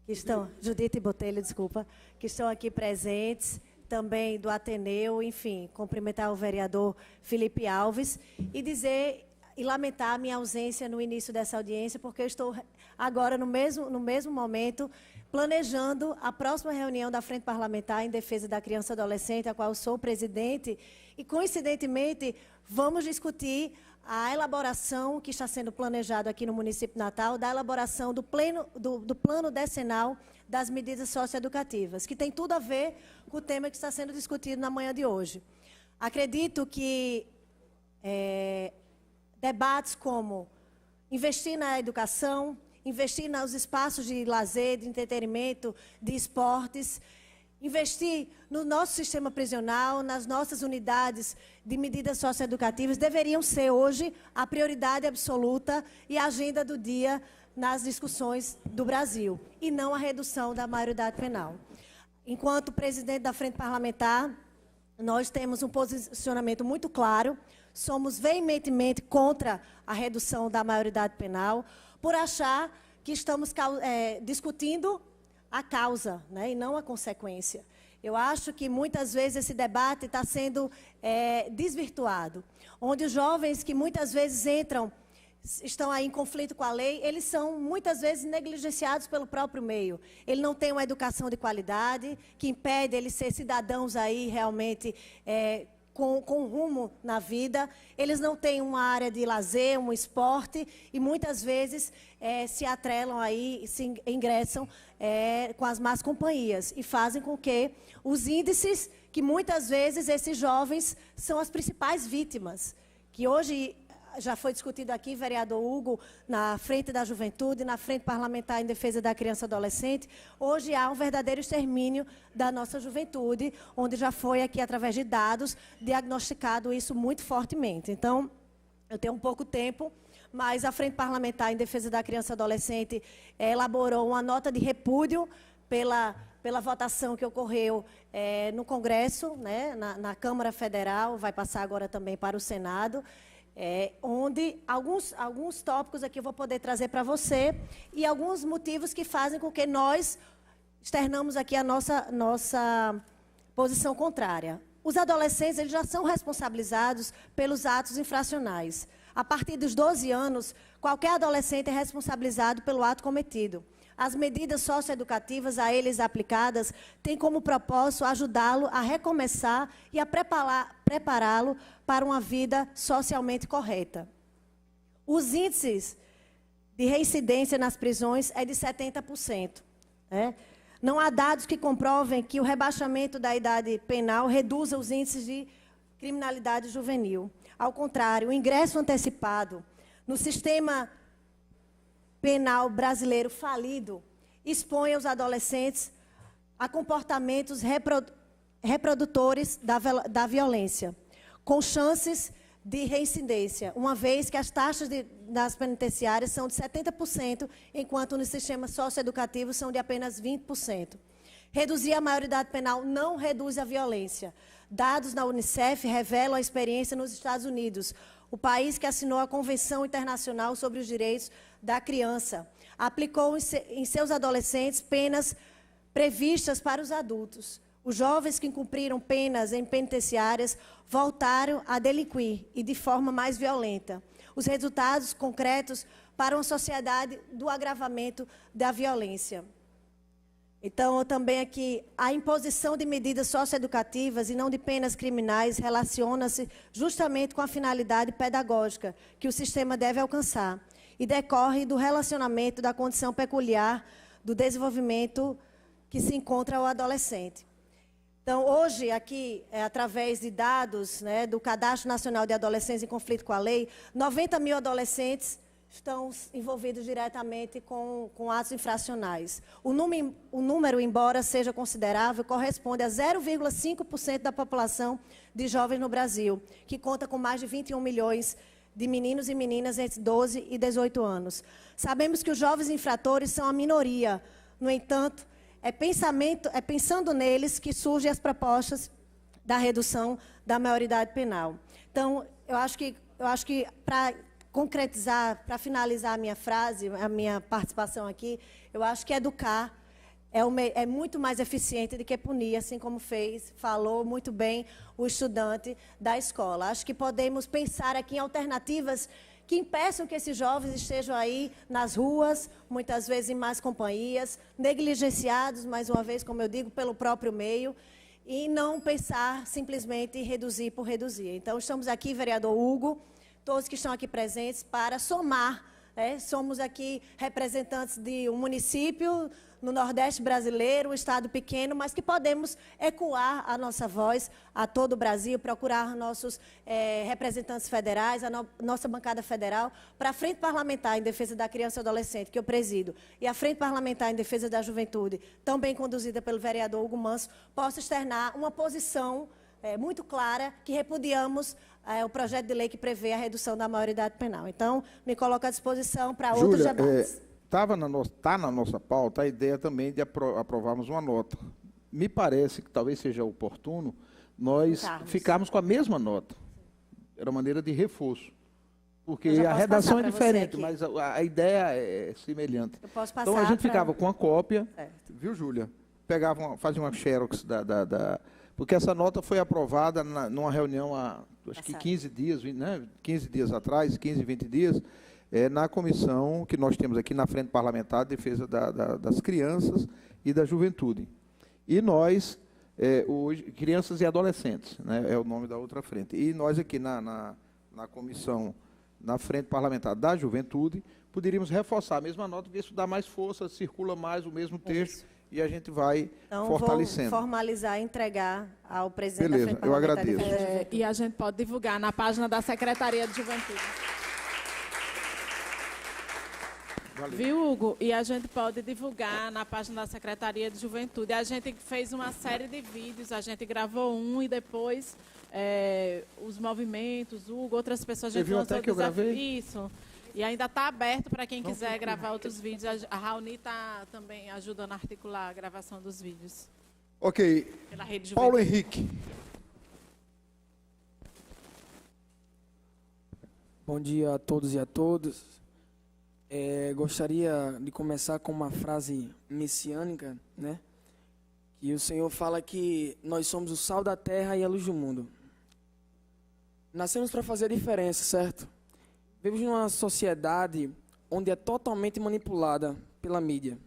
que estão, Judite Botelho, desculpa, que estão aqui presentes, também do Ateneu, enfim, cumprimentar o vereador Felipe Alves e dizer e lamentar a minha ausência no início dessa audiência, porque eu estou agora, no mesmo momento, planejando a próxima reunião da Frente Parlamentar em Defesa da Criança e Adolescente, a qual eu sou presidente, e, coincidentemente, vamos discutir a elaboração que está sendo planejado aqui no município de Natal, da elaboração do plano decenal das medidas socioeducativas, que tem tudo a ver com o tema que está sendo discutido na manhã de hoje. Acredito que debates como investir na educação, investir nos espaços de lazer, de entretenimento, de esportes, investir no nosso sistema prisional, nas nossas unidades de medidas socioeducativas, deveriam ser hoje a prioridade absoluta e a agenda do dia nas discussões do Brasil, e não a redução da maioridade penal. Enquanto presidente da Frente Parlamentar, nós temos um posicionamento muito claro, somos veementemente contra a redução da maioridade penal, por achar que estamos discutindo a causa, né, e não a consequência. Eu acho que muitas vezes esse debate está sendo desvirtuado, onde os jovens que muitas vezes estão aí em conflito com a lei, eles são muitas vezes negligenciados pelo próprio meio. Ele não tem uma educação de qualidade, que impede eles ser cidadãos aí realmente com rumo na vida, eles não têm uma área de lazer, um esporte, e muitas vezes se atrelam aí, se ingressam com as más companhias, e fazem com que os índices, que muitas vezes esses jovens são as principais vítimas, que hoje já foi discutido aqui, vereador Hugo, na Frente da Juventude, na Frente Parlamentar em Defesa da Criança e Adolescente. Hoje há um verdadeiro extermínio da nossa juventude, onde já foi aqui, através de dados, diagnosticado isso muito fortemente. Então, eu tenho um pouco tempo, mas a Frente Parlamentar em Defesa da Criança e Adolescente elaborou uma nota de repúdio pela votação que ocorreu no Congresso, né, na Câmara Federal, vai passar agora também para o Senado, onde alguns tópicos aqui eu vou poder trazer para você e alguns motivos que fazem com que nós externamos aqui a nossa posição contrária. Os adolescentes, eles já são responsabilizados pelos atos infracionais. A partir dos 12 anos, qualquer adolescente é responsabilizado pelo ato cometido. As medidas socioeducativas a eles aplicadas têm como propósito ajudá-lo a recomeçar e a prepará-lo para uma vida socialmente correta. Os índices de reincidência nas prisões é de 70%. Né? Não há dados que comprovem que o rebaixamento da idade penal reduza os índices de criminalidade juvenil. Ao contrário, o ingresso antecipado no sistema penal brasileiro falido expõe os adolescentes a comportamentos reprodutores da violência, com chances de reincidência, uma vez que as taxas das penitenciárias são de 70%, enquanto nos sistemas socioeducativos são de apenas 20%. Reduzir a maioridade penal não reduz a violência. Dados da Unicef revelam a experiência nos Estados Unidos, o país que assinou a Convenção Internacional sobre os Direitos da Criança. Aplicou em seus adolescentes penas previstas para os adultos. Os jovens que cumpriram penas em penitenciárias voltaram a delinquir e de forma mais violenta. Os resultados concretos para uma sociedade do agravamento da violência. Então, também aqui, a imposição de medidas socioeducativas e não de penas criminais relaciona-se justamente com a finalidade pedagógica que o sistema deve alcançar e decorre do relacionamento da condição peculiar do desenvolvimento que se encontra o adolescente. Então, hoje, aqui, através de dados, né, do Cadastro Nacional de Adolescentes em Conflito com a Lei, 90 mil adolescentes estão envolvidos diretamente com atos infracionais. O número, embora seja considerável, corresponde a 0,5% da população de jovens no Brasil, que conta com mais de 21 milhões de meninos e meninas entre 12 e 18 anos. Sabemos que os jovens infratores são a minoria. No entanto, é pensando neles que surgem as propostas da redução da maioridade penal. Então, eu acho que para concretizar, para finalizar a minha frase, a minha participação aqui, eu acho que educar é muito mais eficiente do que punir, assim como falou muito bem o estudante da escola. Acho que podemos pensar aqui em alternativas que impeçam que esses jovens estejam aí nas ruas, muitas vezes em más companhias, negligenciados, mais uma vez, como eu digo, pelo próprio meio, e não pensar simplesmente em reduzir por reduzir. Então, estamos aqui, vereador Hugo, todos que estão aqui presentes, para somar. Somos aqui representantes de um município no Nordeste brasileiro, um estado pequeno, mas que podemos ecoar a nossa voz a todo o Brasil, procurar nossos representantes federais, a nossa bancada federal, para a Frente Parlamentar em Defesa da Criança e do Adolescente, que eu presido, e a Frente Parlamentar em Defesa da Juventude, também conduzida pelo vereador Hugo Manso, possa externar uma posição muito clara que repudiamos o projeto de lei que prevê a redução da maioridade penal. Então, me coloco à disposição para outros debates. Está na nossa pauta a ideia também de aprovarmos uma nota. Me parece que talvez seja oportuno nós ficarmos com a mesma nota. Era uma maneira de reforço. Porque a redação é diferente, mas a ideia é semelhante. Eu posso passar então, a gente ficava com a cópia, viu, Júlia? Fazia uma xerox porque essa nota foi aprovada numa reunião há, acho que 15 dias, né? 15 dias atrás, 15, 20 dias, na comissão que nós temos aqui na Frente Parlamentar de Defesa das Crianças e da Juventude. E nós, hoje, Crianças e Adolescentes, né? É o nome da outra frente. E nós aqui na comissão, na Frente Parlamentar da Juventude, poderíamos reforçar a mesma nota, porque isso dá mais força, circula mais o mesmo texto. E a gente vai fortalecendo. Vou formalizar e entregar ao presidente da Frente Parlamentar. Beleza, eu agradeço. E a gente pode divulgar na página da Secretaria de Juventude. Valeu. Viu, Hugo? E a gente pode divulgar na página da Secretaria de Juventude. A gente fez uma série de vídeos, a gente gravou um e depois os movimentos, Hugo, outras pessoas... Você viu até que eu gravei? Isso. E ainda está aberto para quem quiser gravar outros vídeos. A Raoni está também ajudando a articular a gravação dos vídeos. Ok. Pela Rede Paulo Juventude. Henrique. Bom dia a todos e a todas. Gostaria de começar com uma frase messiânica, né? Que o Senhor fala que nós somos o sal da terra e a luz do mundo. Nascemos para fazer a diferença, certo? Vivemos numa sociedade onde é totalmente manipulada pela mídia.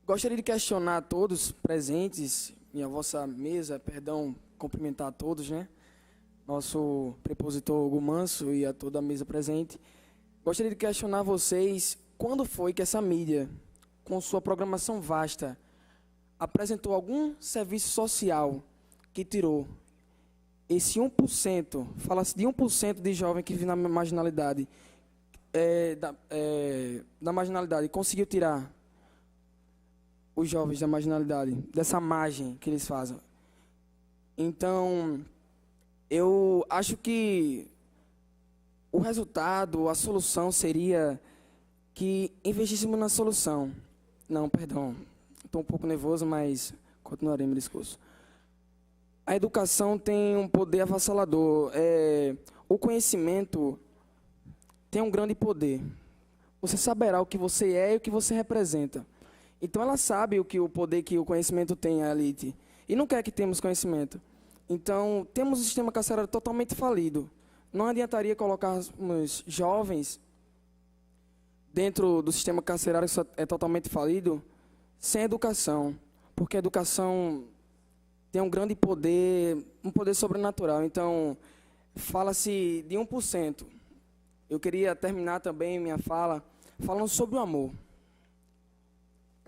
Gostaria de questionar a todos presentes em a vossa mesa, cumprimentar a todos, né? Nosso prepositor Hugo Manso e a toda a mesa presente. Gostaria de questionar vocês quando foi que essa mídia, com sua programação vasta, apresentou algum serviço social que tirou esse 1%, fala-se de 1% de jovem que vive na marginalidade, da marginalidade, conseguiu tirar os jovens da marginalidade, dessa margem que eles fazem. Então, eu acho que o resultado, a solução seria que investíssemos na solução. Não, perdão, estou um pouco nervoso, mas continuarei meu discurso. A educação tem um poder avassalador. O conhecimento tem um grande poder. Você saberá o que você é e o que você representa. Então, ela sabe o poder que o conhecimento tem, a elite. E não quer que temos conhecimento. Então, temos um sistema carcerário totalmente falido. Não adiantaria colocar os jovens dentro do sistema carcerário que é totalmente falido sem educação. Porque a educação tem um grande poder, um poder sobrenatural. Então, fala-se de 1%. Eu queria terminar também minha fala falando sobre o amor.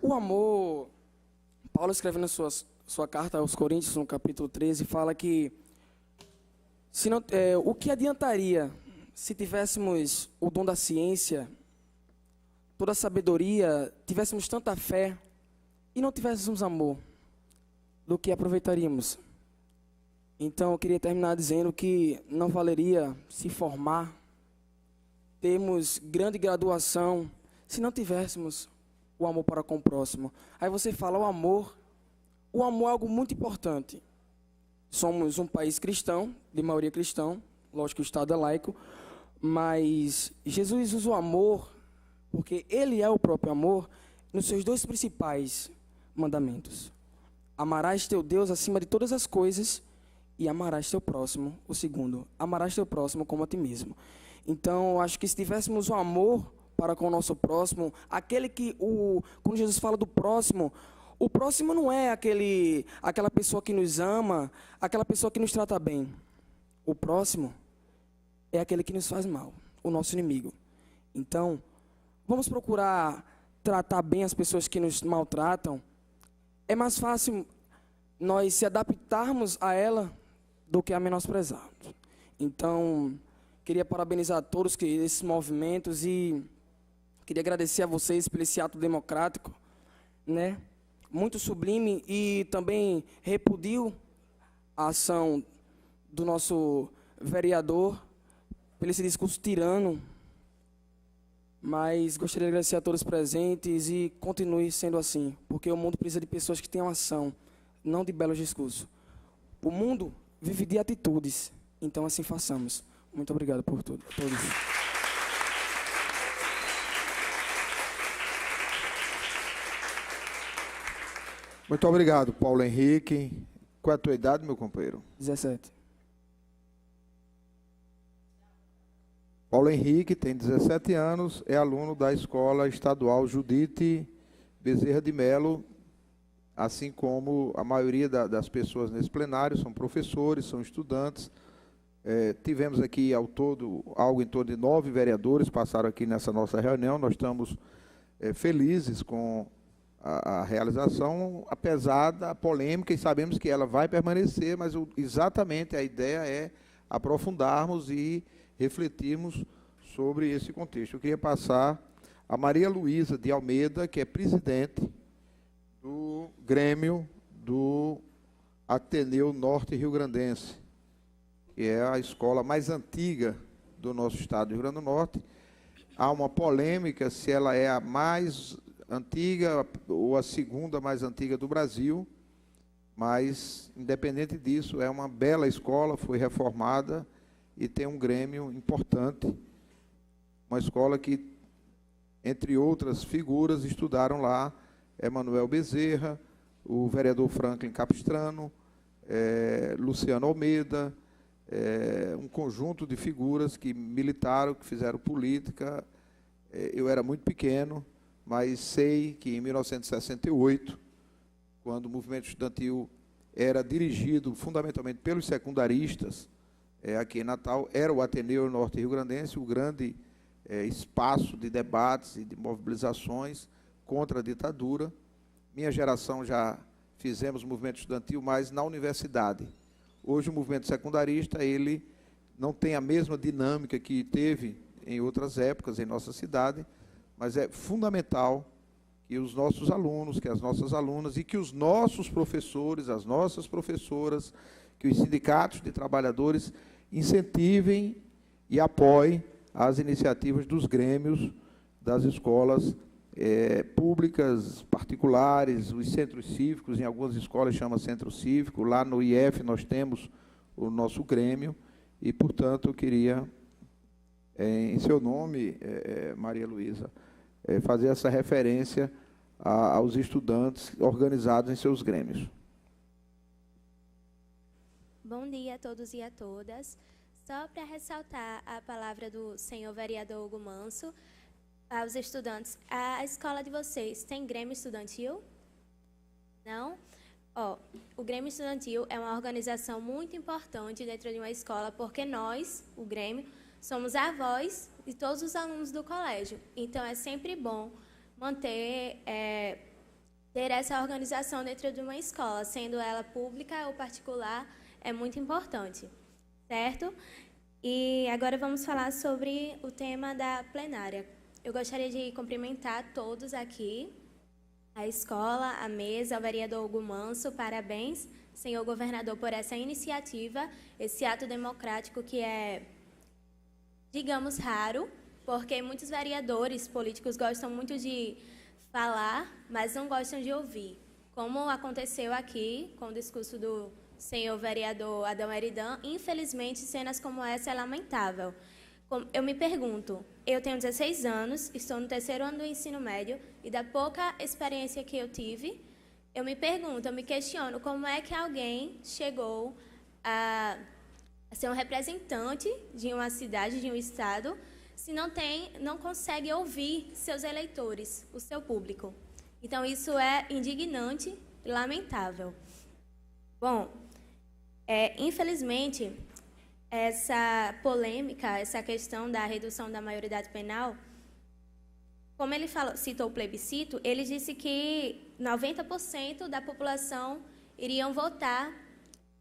O amor, Paulo escreve na sua carta aos Coríntios, no capítulo 13, fala que o que adiantaria se tivéssemos o dom da ciência, toda a sabedoria, tivéssemos tanta fé e não tivéssemos amor, do que aproveitaríamos? Então, eu queria terminar dizendo que não valeria se formar, termos grande graduação, se não tivéssemos o amor para com o próximo. Aí você fala, o amor é algo muito importante. Somos um país cristão, de maioria cristão, lógico que o Estado é laico, mas Jesus usa o amor, porque Ele é o próprio amor, nos seus 2 principais mandamentos. Amarás teu Deus acima de todas as coisas e amarás teu próximo, o segundo, amarás teu próximo como a ti mesmo. Então, eu acho que se tivéssemos o amor para com o nosso próximo, quando Jesus fala do próximo, o próximo não é aquela pessoa que nos ama, aquela pessoa que nos trata bem. O próximo é aquele que nos faz mal, o nosso inimigo. Então, vamos procurar tratar bem as pessoas que nos maltratam. É mais fácil nós se adaptarmos a ela do que a menosprezarmos. Então, queria parabenizar todos esses movimentos e queria agradecer a vocês por esse ato democrático, né? Muito sublime, e também repudio a ação do nosso vereador pelo esse discurso tirano, mas gostaria de agradecer a todos os presentes e continue sendo assim, porque o mundo precisa de pessoas que tenham ação, não de belos discursos. O mundo vive de atitudes, então assim façamos. Muito obrigado por tudo. Todos. Muito obrigado, Paulo Henrique. Qual é a tua idade, meu companheiro? 17. Paulo Henrique tem 17 anos, é aluno da Escola Estadual Judite Bezerra de Melo, assim como a maioria das pessoas nesse plenário, são professores, são estudantes. Tivemos aqui, ao todo, algo em torno de 9 vereadores passaram aqui nessa nossa reunião. Nós estamos felizes com a realização, apesar da polêmica, e sabemos que ela vai permanecer, mas exatamente a ideia é aprofundarmos e refletirmos sobre esse contexto. Eu queria passar a Maria Luísa de Almeida, que é presidente do Grêmio do Ateneu Norte Rio-Grandense, que é a escola mais antiga do nosso estado do Rio Grande do Norte. Há uma polêmica se ela é a mais antiga ou a segunda mais antiga do Brasil, mas, independente disso, é uma bela escola, foi reformada e tem um Grêmio importante, uma escola que, entre outras figuras, estudaram lá Emanuel Bezerra, o vereador Franklin Capistrano, Luciano Almeida, um conjunto de figuras que militaram, que fizeram política. Eu era muito pequeno, mas sei que em 1968, quando o movimento estudantil era dirigido fundamentalmente pelos secundaristas, aqui em Natal, era o Ateneu Norte Rio-Grandense, o grande espaço de debates e de mobilizações contra a ditadura. Minha geração já fizemos movimento estudantil, mas na universidade. Hoje o movimento secundarista, ele não tem a mesma dinâmica que teve em outras épocas em nossa cidade, mas é fundamental que os nossos alunos, que as nossas alunas e que os nossos professores, as nossas professoras, que os sindicatos de trabalhadores incentivem e apoiem as iniciativas dos grêmios das escolas públicas, particulares, os centros cívicos. Em algumas escolas chama centro cívico. Lá no IF nós temos o nosso grêmio e, portanto, eu queria, em seu nome, Maria Luísa, fazer essa referência aos estudantes organizados em seus grêmios. Bom dia a todos e a todas. Só para ressaltar a palavra do senhor vereador Hugo Manso, aos estudantes, a escola de vocês tem Grêmio Estudantil? Não? O Grêmio Estudantil é uma organização muito importante dentro de uma escola, porque nós, o Grêmio, somos a voz de todos os alunos do colégio. Então, é sempre bom manter, ter essa organização dentro de uma escola, sendo ela pública ou particular, é muito importante, certo? E agora vamos falar sobre o tema da plenária. Eu gostaria de cumprimentar todos aqui, a escola, a mesa, o vereador Hugo Manso. Parabéns, senhor governador, por essa iniciativa, esse ato democrático que é, digamos, raro, porque muitos vereadores políticos gostam muito de falar, mas não gostam de ouvir. Como aconteceu aqui com o discurso do senhor vereador Adão Eridan, infelizmente, cenas como essa é lamentável. Eu me pergunto, eu tenho 16 anos, estou no 3º ano do ensino médio, e da pouca experiência que eu tive, eu me pergunto, eu me questiono, como é que alguém chegou a ser um representante de uma cidade, de um estado, se não consegue ouvir seus eleitores, o seu público. Então, isso é indignante e lamentável. Bom, infelizmente, essa polêmica, essa questão da redução da maioridade penal, como ele citou o plebiscito, ele disse que 90% da população iriam votar,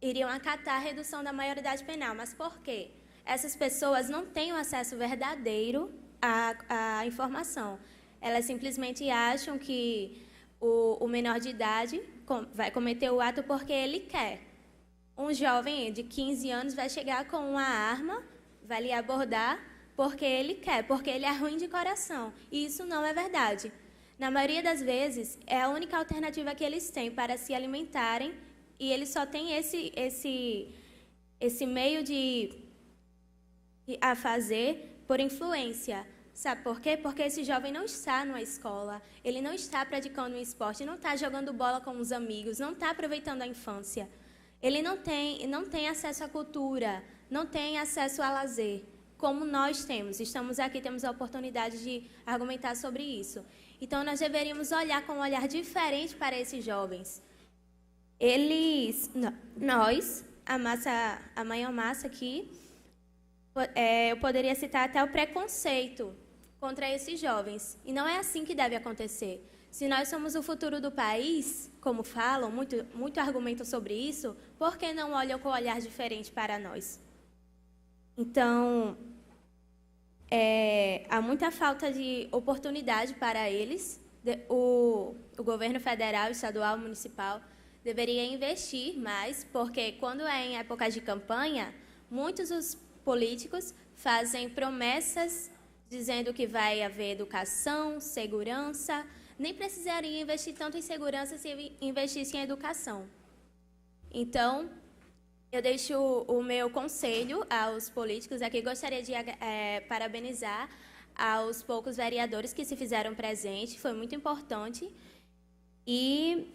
iriam acatar a redução da maioridade penal. Mas por quê? Essas pessoas não têm o acesso verdadeiro à informação. Elas simplesmente acham que o menor de idade vai cometer o ato porque ele quer. Um jovem de 15 anos vai chegar com uma arma, vai lhe abordar porque ele quer, porque ele é ruim de coração. E isso não é verdade. Na maioria das vezes, é a única alternativa que eles têm para se alimentarem, e eles só têm esse meio a fazer por influência. Sabe por quê? Porque esse jovem não está numa escola, ele não está praticando um esporte, não está jogando bola com os amigos, não está aproveitando a infância. Ele não tem acesso à cultura, não tem acesso a lazer, como nós temos. Estamos aqui, temos a oportunidade de argumentar sobre isso. Então, nós deveríamos olhar com um olhar diferente para esses jovens. Nós, a maior massa aqui, eu poderia citar até o preconceito contra esses jovens. E não é assim que deve acontecer. Se nós somos o futuro do país, como falam, muito argumentam sobre isso, por que não olham com um olhar diferente para nós? Então, há muita falta de oportunidade para eles. O governo federal, estadual, municipal deveria investir mais, porque quando é em época de campanha, muitos dos políticos fazem promessas dizendo que vai haver educação, segurança. Nem precisaria investir tanto em segurança se investisse em educação. Então, eu deixo o meu conselho aos políticos aqui. Gostaria de parabenizar aos poucos vereadores que se fizeram presente. Foi muito importante. E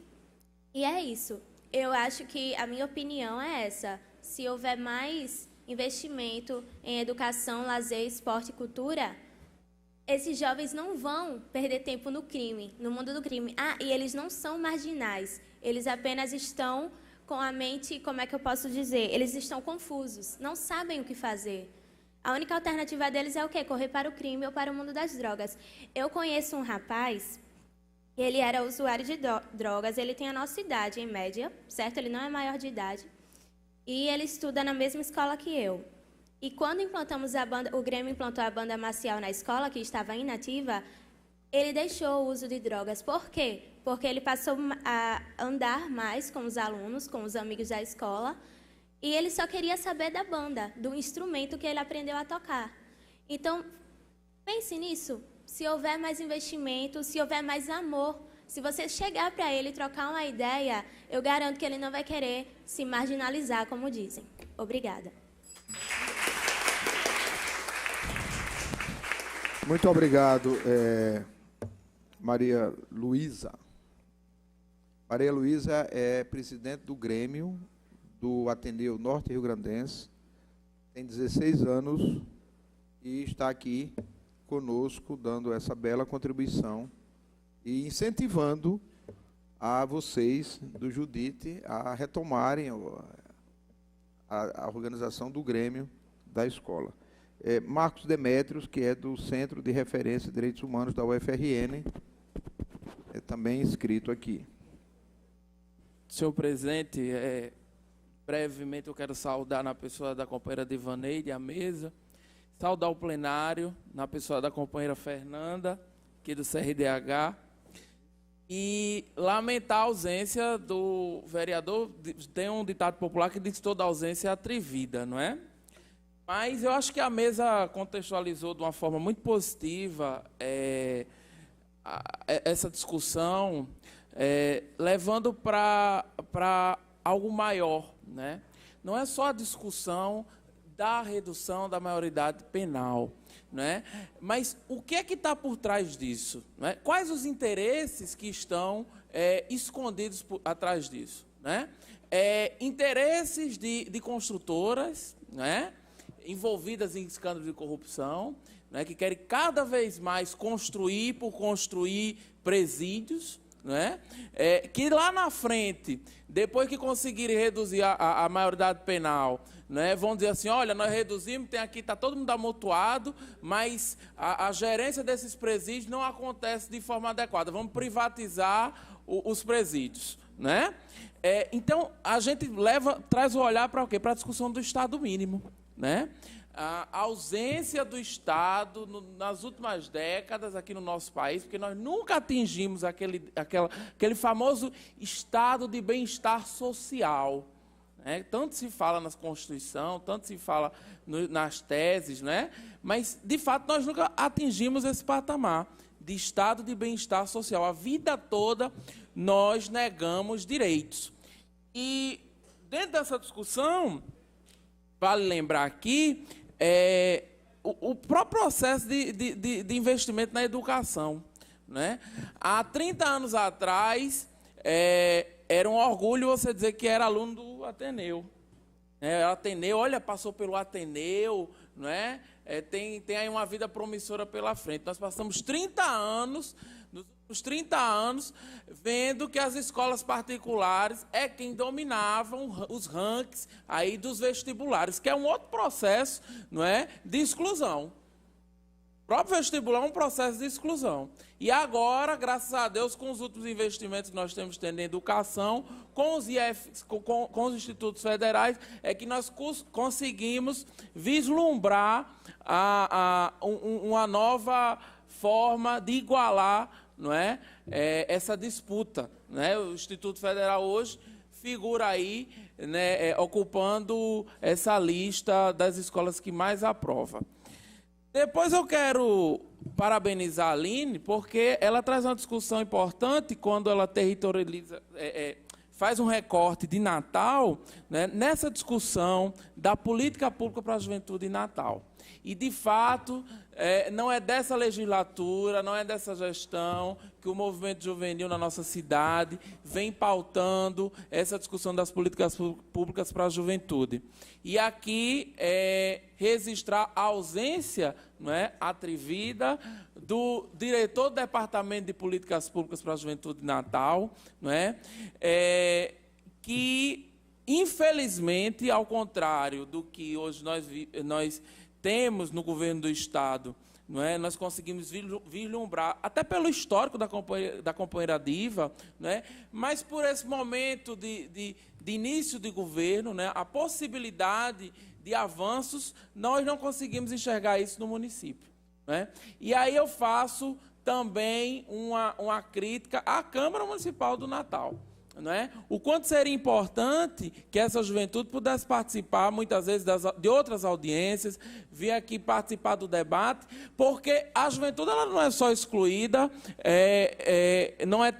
é isso. Eu acho que a minha opinião é essa. Se houver mais investimento em educação, lazer, esporte e cultura, esses jovens não vão perder tempo no crime, no mundo do crime. E eles não são marginais. Eles apenas estão com a mente, como é que eu posso dizer? Eles estão confusos, não sabem o que fazer. A única alternativa deles é o quê? Correr para o crime ou para o mundo das drogas. Eu conheço um rapaz, ele era usuário de drogas, ele tem a nossa idade, em média, certo? Ele não é maior de idade. E ele estuda na mesma escola que eu. E quando implantamos a banda, o Grêmio implantou a banda marcial na escola, que estava inativa, ele deixou o uso de drogas. Por quê? Porque ele passou a andar mais com os alunos, com os amigos da escola, e ele só queria saber da banda, do instrumento que ele aprendeu a tocar. Então, pense nisso. Se houver mais investimento, se houver mais amor, se você chegar para ele e trocar uma ideia, eu garanto que ele não vai querer se marginalizar, como dizem. Obrigada. Muito obrigado, Maria Luísa. Maria Luísa é presidente do Grêmio do Ateneu Norte Rio Grandense, tem 16 anos e está aqui conosco, dando essa bela contribuição e incentivando a vocês do Judite a retomarem a organização do Grêmio da escola. Marcos Demétrios, que é do Centro de Referência de Direitos Humanos da UFRN, é também inscrito aqui. Senhor presidente, brevemente eu quero saudar na pessoa da companheira Divaneide, a mesa, saudar o plenário, na pessoa da companheira Fernanda, aqui do CRDH, e lamentar a ausência do vereador. Tem um ditado popular que diz que toda ausência é atrevida, não é? Mas eu acho que a mesa contextualizou de uma forma muito positiva essa discussão, levando para algo maior, né? Não é só a discussão da redução da maioridade penal, né? Mas o que é que está por trás disso, né? Quais os interesses que estão escondidos atrás disso, né? Interesses de construtoras, né, envolvidas em escândalos de corrupção, né, que querem cada vez mais construir por construir presídios, né, que lá na frente, depois que conseguirem reduzir a maioridade penal, né, vão dizer assim, olha, nós reduzimos, tem aqui, está todo mundo amontoado, mas a gerência desses presídios não acontece de forma adequada, vamos privatizar os presídios, né? Então, a gente traz o olhar para o quê? Para a discussão do Estado mínimo, né? A ausência do Estado nas últimas décadas aqui no nosso país, porque nós nunca atingimos aquele famoso estado de bem-estar social, né? Tanto se fala na Constituição, tanto se fala nas teses, né? Mas, de fato, nós nunca atingimos esse patamar de estado de bem-estar social. A vida toda nós negamos direitos. E, dentro dessa discussão, vale lembrar aqui o próprio processo de investimento na educação, né? Há 30 anos atrás, era um orgulho você dizer que era aluno do Ateneu. Ateneu, olha, passou pelo Ateneu, não é? Tem aí uma vida promissora pela frente. Nós passamos 30 anos, nos últimos 30 anos, vendo que as escolas particulares quem dominavam os rankings aí dos vestibulares, que é um outro processo, não é, de exclusão. O próprio vestibular é um processo de exclusão. E agora, graças a Deus, com os últimos investimentos que nós temos tendo em educação, com os IFs, com os institutos federais, que nós conseguimos vislumbrar uma nova forma de igualar, não é, essa disputa, né? O Instituto Federal hoje figura aí, né, ocupando essa lista das escolas que mais aprova. Depois eu quero parabenizar a Aline, porque ela traz uma discussão importante quando ela territorializa, faz um recorte de Natal, né, nessa discussão da política pública para a juventude em Natal. E, de fato, não é dessa legislatura, não é dessa gestão que o movimento juvenil na nossa cidade vem pautando essa discussão das políticas públicas para a juventude. E aqui registrar a ausência, não é, atrevida do diretor do Departamento de Políticas Públicas para a Juventude de Natal, não é, que, infelizmente, ao contrário do que hoje nós temos no governo do Estado, não é? Nós conseguimos vislumbrar, até pelo histórico da companheira Diva, não é? Mas por esse momento de início de governo, né, a possibilidade de avanços, nós não conseguimos enxergar isso no município, né? E aí eu faço também uma crítica à Câmara Municipal do Natal. Não é? O quanto seria importante que essa juventude pudesse participar, muitas vezes, de outras audiências, vir aqui participar do debate, porque a juventude ela não é só excluída, não é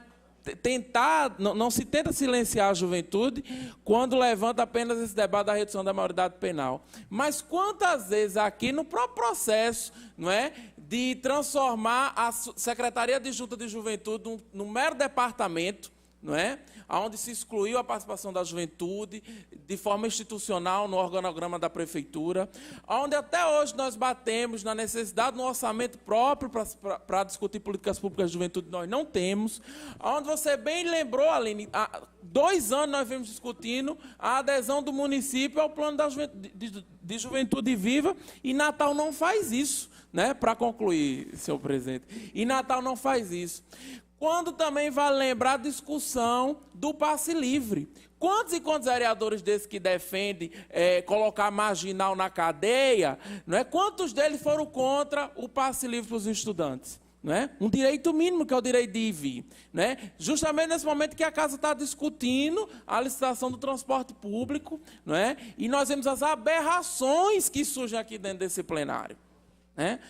tentar, não se tenta silenciar a juventude quando levanta apenas esse debate da redução da maioridade penal. Mas quantas vezes aqui, no próprio processo, não é, de transformar a Secretaria de Junta de Juventude num mero departamento, não é? Onde se excluiu a participação da juventude de forma institucional no organograma da prefeitura, onde até hoje nós batemos na necessidade no orçamento próprio para discutir políticas públicas de juventude, nós não temos, onde você bem lembrou, Aline, há 2 anos nós vimos discutindo a adesão do município ao plano de juventude viva, e Natal não faz isso, né? Para concluir, senhor presidente, e Natal não faz isso. Quando também vale lembrar a discussão do passe livre. Quantos e quantos vereadores desses que defendem colocar marginal na cadeia, não é? Quantos deles foram contra o passe livre para os estudantes? Não é? Um direito mínimo, que é o direito de ir e vir. Não é? Justamente nesse momento que a casa está discutindo a licitação do transporte público, não é? E nós vemos as aberrações que surgem aqui dentro desse plenário.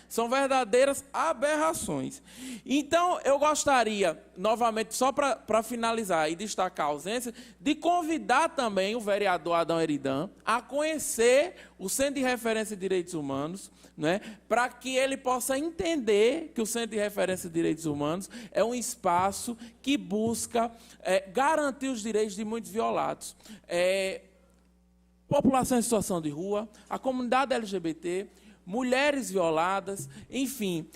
São verdadeiras aberrações. Então, eu gostaria, novamente, só para finalizar e destacar a ausência, de convidar também o vereador Adão Eridan a conhecer o Centro de Referência de Direitos Humanos, para que ele possa entender que o Centro de Referência de Direitos Humanos é um espaço que busca garantir os direitos de muitos violados. População em situação de rua, a comunidade LGBT, mulheres violadas, enfim.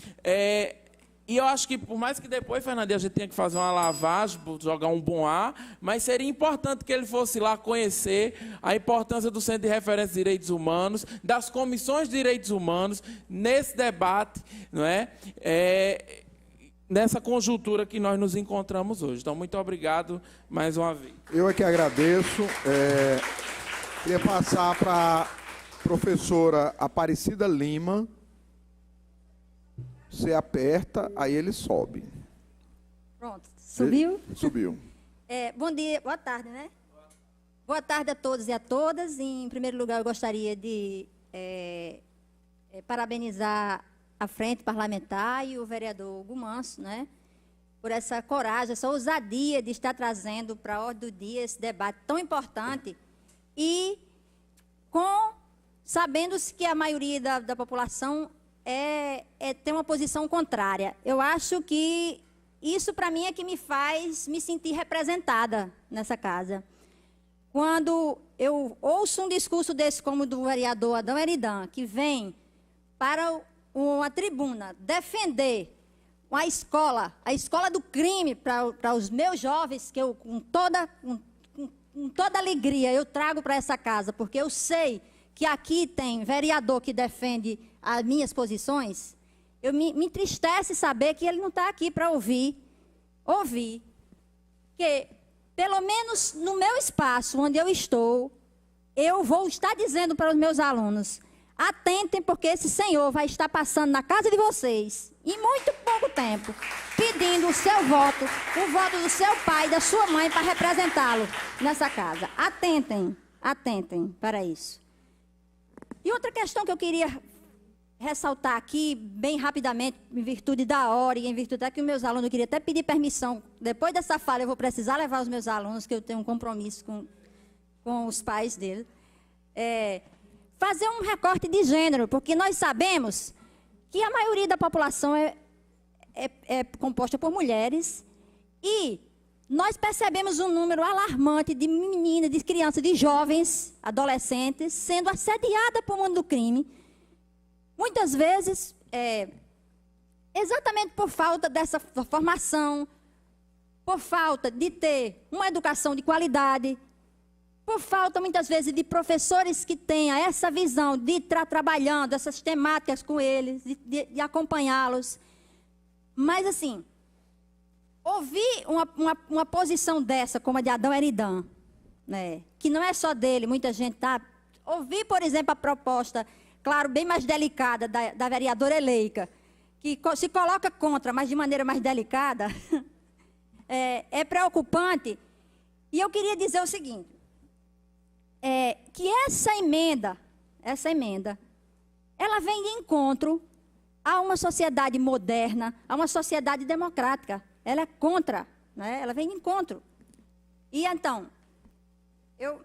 E eu acho que, por mais que depois, Fernandinha, a gente tenha que fazer uma lavagem, jogar um bom ar, mas seria importante que ele fosse lá conhecer a importância do Centro de Referência de Direitos Humanos, das comissões de direitos humanos, nesse debate, não é? Nessa conjuntura que nós nos encontramos hoje. Então, muito obrigado mais uma vez. Eu é que agradeço. Queria passar para professora Aparecida Lima. Você aperta, aí ele sobe. Pronto. Subiu? Subiu. Bom dia, boa tarde, né? Boa tarde a todos e a todas. Em primeiro lugar, eu gostaria de parabenizar a Frente Parlamentar e o vereador Hugo Manso, né? Por essa coragem, essa ousadia de estar trazendo para a ordem do dia esse debate tão importante e sabendo-se que a maioria da população tem uma posição contrária. Eu acho que isso, para mim, é que me faz me sentir representada nessa casa. Quando eu ouço um discurso desse, como do vereador Adão Eridan, que vem para uma tribuna defender a escola do crime para os meus jovens, que eu, com toda alegria, eu trago para essa casa, porque eu sei que aqui tem vereador que defende as minhas posições, me entristece saber que ele não está aqui para ouvir que, pelo menos no meu espaço onde eu estou, eu vou estar dizendo para os meus alunos: atentem, porque esse senhor vai estar passando na casa de vocês, em muito pouco tempo, pedindo o seu voto, o voto do seu pai e da sua mãe para representá-lo nessa casa. Atentem para isso. E outra questão que eu queria ressaltar aqui, bem rapidamente, em virtude da hora e em virtude da que os meus alunos, eu queria até pedir permissão, depois dessa fala eu vou precisar levar os meus alunos, que eu tenho um compromisso com os pais deles, fazer um recorte de gênero, porque nós sabemos que a maioria da população é composta por mulheres e nós percebemos um número alarmante de meninas, de crianças, de jovens, adolescentes, sendo assediadas por mundo do crime. Muitas vezes, exatamente por falta dessa formação, por falta de ter uma educação de qualidade, por falta, muitas vezes, de professores que tenham essa visão de estar trabalhando essas temáticas com eles, de acompanhá-los. Mas, assim, ouvir uma posição dessa, como a de Adão Eridan, né, que não é só dele, muita gente está... Ouvir, por exemplo, a proposta, claro, bem mais delicada, da vereadora Eleika, que se coloca contra, mas de maneira mais delicada, é preocupante. E eu queria dizer o seguinte, que essa emenda, ela vem de encontro a uma sociedade moderna, a uma sociedade democrática. Ela é contra, né? Ela vem de encontro. E então, eu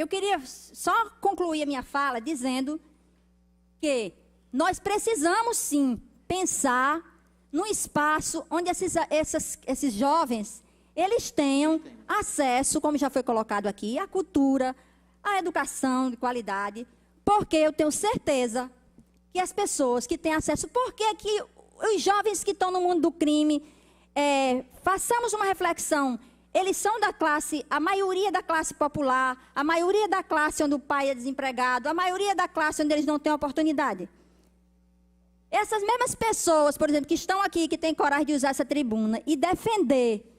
queria só concluir a minha fala dizendo que nós precisamos, sim, pensar num espaço onde esses jovens, eles tenham acesso, como já foi colocado aqui, à cultura, à educação de qualidade, porque eu tenho certeza que as pessoas que têm acesso, porque que os jovens que estão no mundo do crime, façamos uma reflexão, eles são da classe, a maioria da classe popular, a maioria da classe onde o pai é desempregado, a maioria da classe onde eles não têm oportunidade. Essas mesmas pessoas, por exemplo, que estão aqui, que têm coragem de usar essa tribuna e defender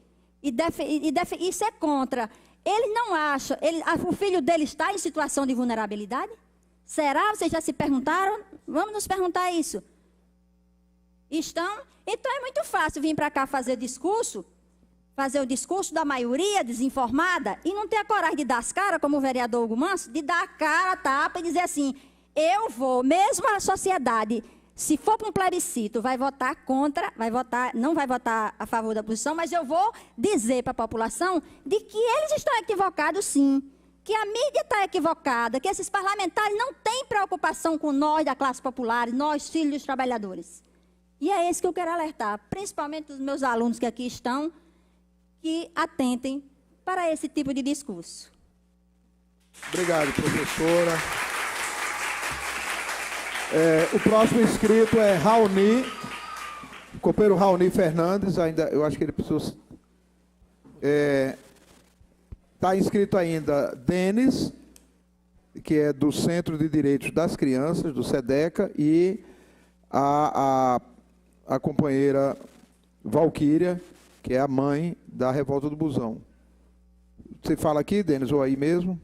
Isso é contra. Ele não acha, o filho dele está em situação de vulnerabilidade? Será? Vocês já se perguntaram? Vamos nos perguntar isso. Estão? Então é muito fácil vir para cá fazer o discurso da maioria desinformada e não ter a coragem de dar as caras, como o vereador Hugo Manso, de dar a cara, a tapa e dizer assim, eu vou, mesmo a sociedade, se for para um plebiscito, vai votar contra, não vai votar a favor da posição, mas eu vou dizer para a população de que eles estão equivocados sim, que a mídia está equivocada, que esses parlamentares não têm preocupação com nós da classe popular, nós, filhos dos trabalhadores. E é isso que eu quero alertar, principalmente os meus alunos que aqui estão, que atentem para esse tipo de discurso. Obrigado, professora. O próximo inscrito é Raoni, o copeiro Raoni Fernandes, eu acho que ele precisou... Está inscrito ainda Denis, que é do Centro de Direitos das Crianças, do SEDECA, e a companheira Valquíria, que é a mãe da Revolta do Busão. Você fala aqui, Denis, ou aí mesmo?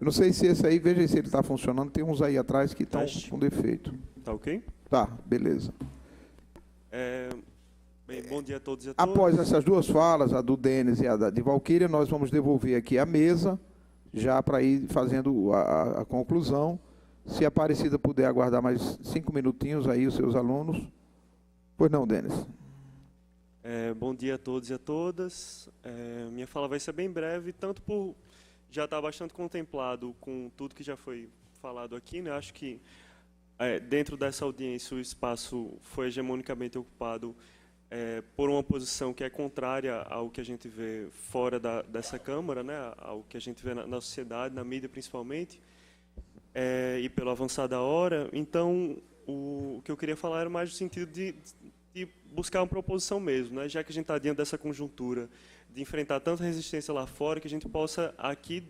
Eu não sei se esse aí, veja se ele está funcionando. Tem uns aí atrás que estão com defeito. Tá ok? Tá, beleza. Bem, bom dia a todos e a todas. Após essas duas falas, a do Denis e a de Valquíria, nós vamos devolver aqui a mesa, já para ir fazendo a conclusão. Se a Aparecida puder aguardar mais 5 minutinhos aí, os seus alunos. Pois não, Denis. Bom dia a todos e a todas. Minha fala vai ser bem breve, tanto por já estar bastante contemplado com tudo que já foi falado aqui, né? Acho que dentro dessa audiência o espaço foi hegemonicamente ocupado por uma posição que é contrária ao que a gente vê fora dessa Câmara, né? Ao que a gente vê na sociedade, na mídia principalmente, e pelo avançar da hora. Então, o que eu queria falar era mais no sentido de buscar uma proposição mesmo, né? Já que a gente está diante dessa conjuntura de enfrentar tanta resistência lá fora, que a gente possa aqui,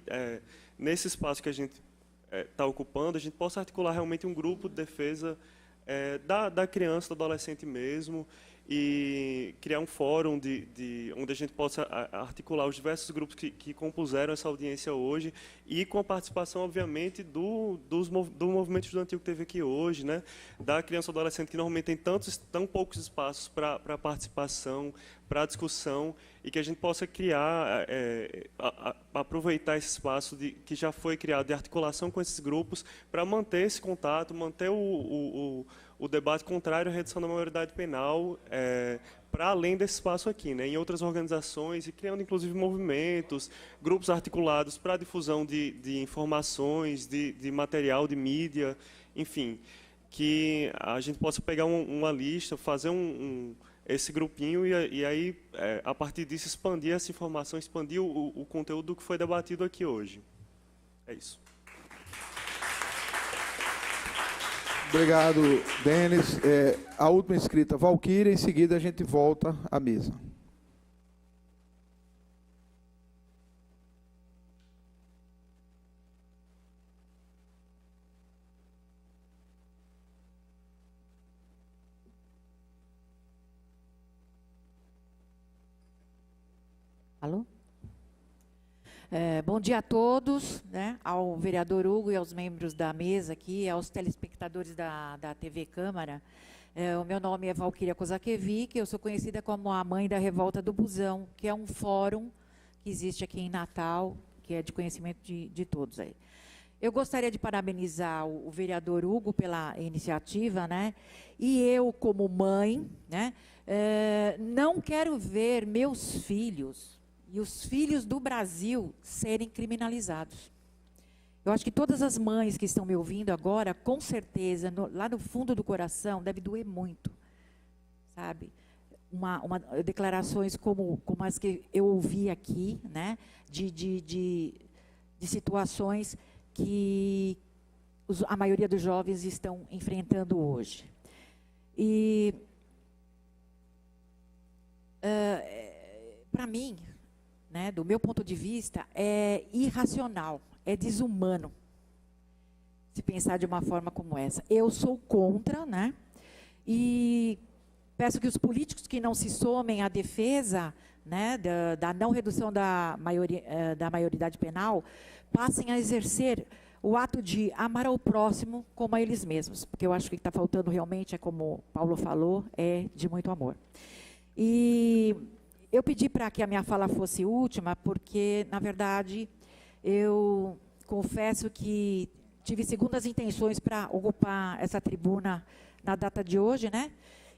nesse espaço que a gente está ocupando, a gente possa articular realmente um grupo de defesa da criança, do adolescente mesmo, e criar um fórum onde a gente possa articular os diversos grupos que compuseram essa audiência hoje, e com a participação, obviamente, do movimento estudantil que teve aqui hoje, né? Da criança e adolescente, que normalmente tem tão poucos espaços para participação, para discussão, e que a gente possa criar, aproveitar esse espaço que já foi criado de articulação com esses grupos, para manter esse contato, manter o debate contrário à redução da maioridade penal, para além desse espaço aqui, né, em outras organizações, e criando inclusive movimentos, grupos articulados para a difusão de informações, de material, de mídia, enfim, que a gente possa pegar uma lista, fazer esse grupinho e aí, a partir disso, expandir essa informação, expandir o conteúdo que foi debatido aqui hoje. É isso. Obrigado, Denis. A última inscrita, Valquíria, em seguida a gente volta à mesa. Alô? Bom dia a todos, né, ao vereador Hugo e aos membros da mesa aqui, aos telespectadores da TV Câmara. O meu nome é Valquíria Kozakiewicz, eu sou conhecida como a mãe da Revolta do Busão, que é um fórum que existe aqui em Natal, que é de conhecimento de todos aí. Eu gostaria de parabenizar o vereador Hugo pela iniciativa, né, e eu, como mãe, né, não quero ver meus filhos e os filhos do Brasil serem criminalizados. Eu acho que todas as mães que estão me ouvindo agora, com certeza, lá no fundo do coração, deve doer muito, sabe? Declarações como as que eu ouvi aqui, né? De situações que a maioria dos jovens estão enfrentando hoje. E, para mim, né, do meu ponto de vista, é irracional, é desumano se pensar de uma forma como essa. Eu sou contra, né? E Peço que os políticos que não se somem à defesa, né, da não redução da maioridade penal passem a exercer o ato de amar ao próximo como a eles mesmos, porque eu acho que o que está faltando realmente, é como Paulo falou, é de muito amor. E eu pedi para que a minha fala fosse última, porque, na verdade, eu confesso que tive segundas intenções para ocupar essa tribuna na data de hoje, né?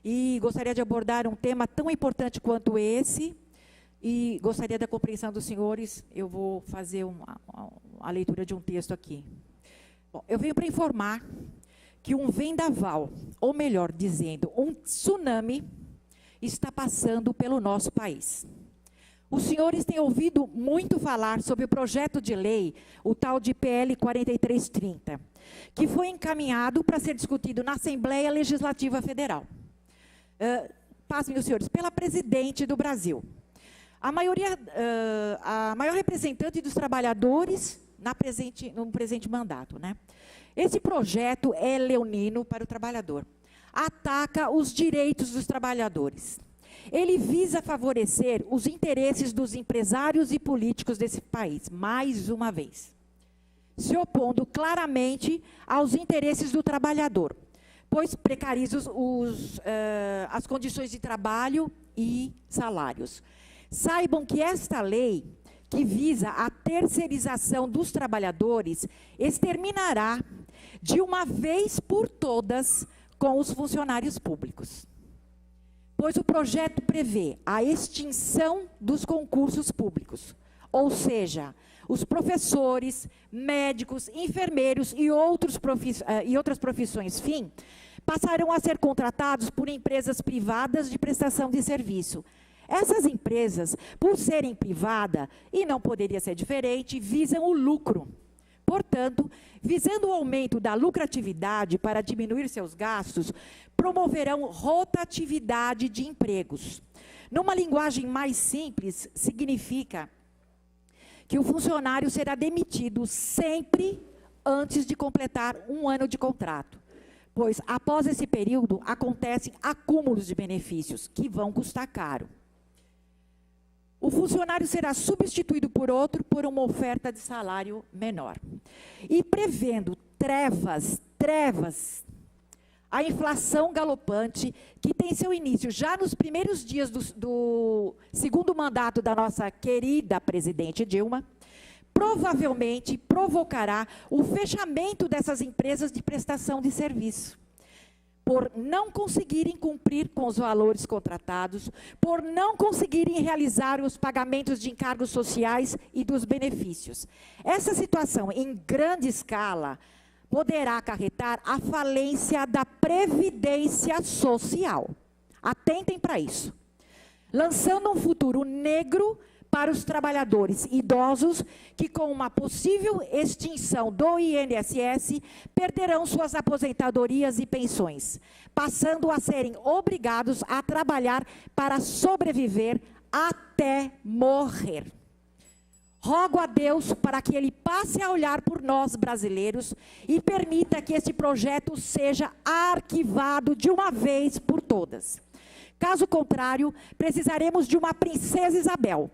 E gostaria de abordar um tema tão importante quanto esse, e gostaria da compreensão dos senhores. Eu vou fazer a leitura de um texto aqui. Bom, eu venho para informar que um vendaval, ou melhor dizendo, um tsunami, está passando pelo nosso país. Os senhores têm ouvido muito falar sobre o projeto de lei, o tal de PL 4330, que foi encaminhado para ser discutido na Assembleia Legislativa Federal. Pasmem os senhores, pela presidente do Brasil. A maior representante dos trabalhadores no presente mandato, né? Esse projeto é leonino para o trabalhador. Ataca os direitos dos trabalhadores. Ele visa favorecer os interesses dos empresários e políticos desse país, mais uma vez, se opondo claramente aos interesses do trabalhador, pois precariza as condições de trabalho e salários. Saibam que esta lei, que visa a terceirização dos trabalhadores, exterminará de uma vez por todas com os funcionários públicos. Pois o projeto prevê a extinção dos concursos públicos, ou seja, os professores, médicos, enfermeiros e outras profissões fim passarão a ser contratados por empresas privadas de prestação de serviço. Essas empresas, por serem privadas, e não poderia ser diferente, visam o lucro. Portanto, visando o aumento da lucratividade para diminuir seus gastos, promoverão rotatividade de empregos. Numa linguagem mais simples, significa que o funcionário será demitido sempre antes de completar 1 ano de contrato, pois após esse período acontecem acúmulos de benefícios que vão custar caro. O funcionário será substituído por outro por uma oferta de salário menor. E prevendo trevas, a inflação galopante, que tem seu início já nos primeiros dias do segundo mandato da nossa querida presidente Dilma, provavelmente provocará o fechamento dessas empresas de prestação de serviço, por não conseguirem cumprir com os valores contratados, por não conseguirem realizar os pagamentos de encargos sociais e dos benefícios. Essa situação, em grande escala, poderá acarretar a falência da Previdência Social. Atentem para isso. Lançando um futuro negro para os trabalhadores idosos que, com uma possível extinção do INSS, perderão suas aposentadorias e pensões, passando a serem obrigados a trabalhar para sobreviver até morrer. Rogo a Deus para que Ele passe a olhar por nós brasileiros e permita que este projeto seja arquivado de uma vez por todas. Caso contrário, precisaremos de uma princesa Isabel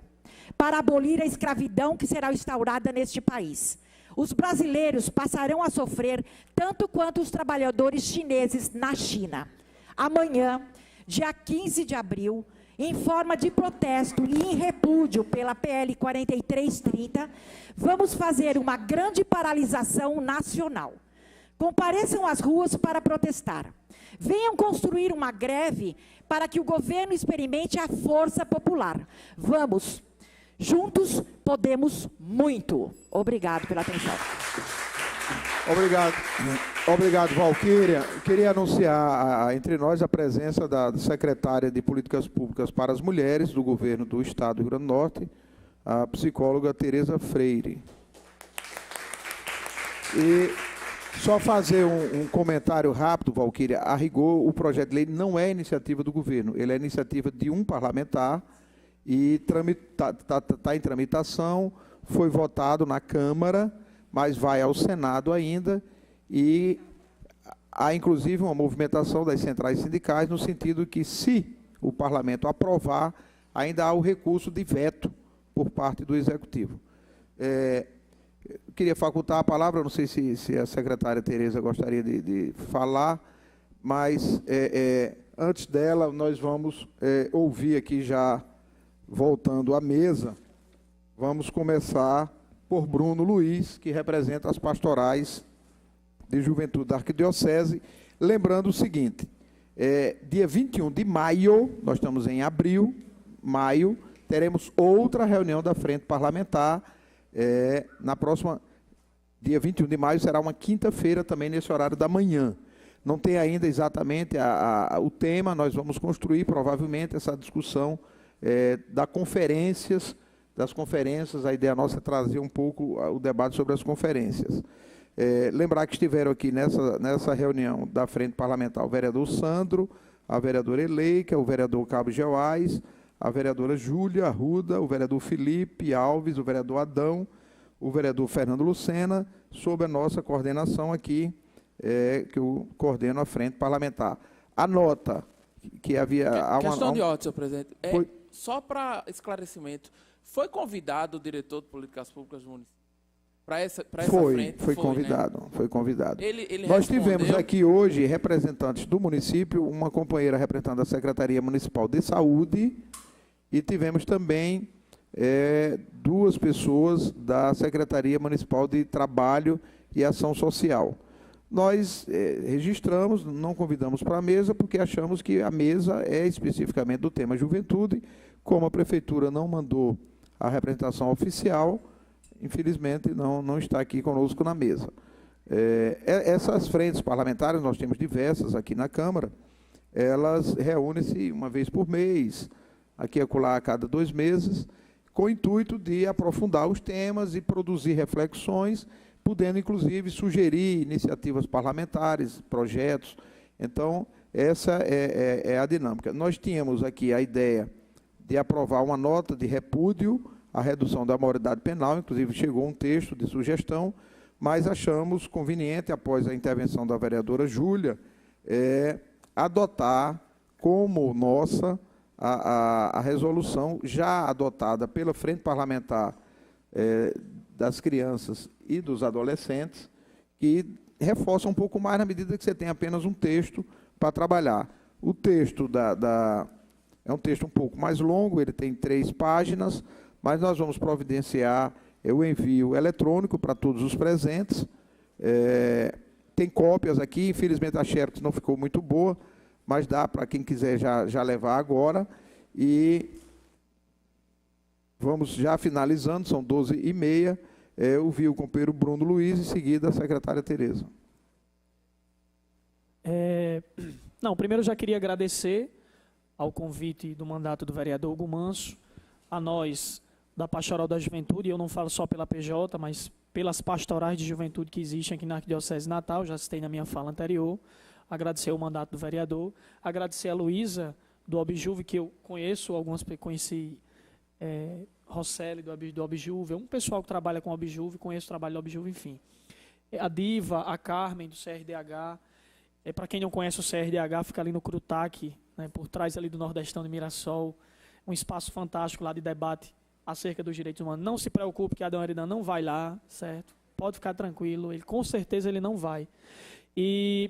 para abolir a escravidão que será instaurada neste país. Os brasileiros passarão a sofrer tanto quanto os trabalhadores chineses na China. Amanhã, dia 15 de abril, em forma de protesto e em repúdio pela PL 4330, vamos fazer uma grande paralisação nacional. Compareçam às ruas para protestar. Venham construir uma greve para que o governo experimente a força popular. Vamos! Juntos podemos muito. Obrigado pela atenção. Obrigado, Valquíria. Queria anunciar entre nós a presença da secretária de Políticas Públicas para as Mulheres do Governo do Estado do Rio Grande do Norte, a psicóloga Tereza Freire. E só fazer um comentário rápido, Valquíria. A rigor, o projeto de lei não é iniciativa do governo, ele é iniciativa de um parlamentar e está em tramitação, foi votado na Câmara, mas vai ao Senado ainda, e há inclusive uma movimentação das centrais sindicais no sentido que, se o parlamento aprovar, ainda há o recurso de veto por parte do Executivo. Eu queria facultar a palavra, não sei se a secretária Tereza gostaria de falar, mas antes dela nós vamos ouvir aqui já, voltando à mesa, vamos começar por Bruno Luiz, que representa as pastorais de juventude da Arquidiocese. Lembrando o seguinte, dia 21 de maio, nós estamos em abril, maio, teremos outra reunião da Frente Parlamentar, na próxima, dia 21 de maio, será uma quinta-feira também nesse horário da manhã. Não tem ainda exatamente o tema, nós vamos construir provavelmente essa discussão das conferências, a ideia nossa é trazer um pouco o debate sobre as conferências. Lembrar que estiveram aqui nessa reunião da Frente Parlamentar o vereador Sandro, a vereadora Eleika, o vereador Cabo Geoás, a vereadora Júlia Arruda, o vereador Felipe Alves, o vereador Adão, o vereador Fernando Lucena, sob a nossa coordenação aqui, que eu coordeno a Frente Parlamentar. A nota que havia... Questão de ordem, senhor presidente. Só para esclarecimento, foi convidado o diretor de políticas públicas do município para essa frente? Foi convidado, né? Foi convidado. Ele Nós tivemos aqui hoje representantes do município, uma companheira representando a Secretaria Municipal de Saúde, e tivemos também duas pessoas da Secretaria Municipal de Trabalho e Ação Social. Nós registramos, não convidamos para a mesa, porque achamos que a mesa é especificamente do tema juventude. Como a Prefeitura não mandou a representação oficial, infelizmente não está aqui conosco na mesa. Essas frentes parlamentares, nós temos diversas aqui na Câmara, elas reúnem-se uma vez por mês, aqui e acolá a cada 2 meses, com o intuito de aprofundar os temas e produzir reflexões, podendo, inclusive, sugerir iniciativas parlamentares, projetos. Então, essa é a dinâmica. Nós tínhamos aqui a ideia de aprovar uma nota de repúdio à redução da maioridade penal, inclusive chegou um texto de sugestão, mas achamos conveniente, após a intervenção da vereadora Júlia, adotar como nossa a resolução já adotada pela Frente Parlamentar das Crianças e dos Adolescentes, que reforça um pouco mais na medida que você tem apenas um texto para trabalhar. O texto é um texto um pouco mais longo, ele tem 3 páginas, mas nós vamos providenciar o envio eletrônico para todos os presentes. Tem cópias aqui, infelizmente a xerox não ficou muito boa, mas dá para quem quiser já levar agora. E vamos já finalizando, são 12h30, ouvir o companheiro Bruno Luiz, em seguida a secretária Tereza. Primeiro eu já queria agradecer ao convite do mandato do vereador Hugo Manso, a nós da Pastoral da Juventude, e eu não falo só pela PJ, mas pelas pastorais de juventude que existem aqui na Arquidiocese de Natal, já citei na minha fala anterior, agradecer o mandato do vereador, agradecer a Luísa do Objuve, que eu conheço, conheci Rosselli do Objuve, um pessoal que trabalha com Objuve, conheço o trabalho do Objuve, enfim. A Diva, a Carmen do CRDH, para quem não conhece o CRDH, fica ali no Crutac, né, por trás ali do Nordestão de Mirassol, um espaço fantástico lá de debate acerca dos direitos humanos. Não se preocupe que a Adão Eridan não vai lá, certo? Pode ficar tranquilo, com certeza ele não vai.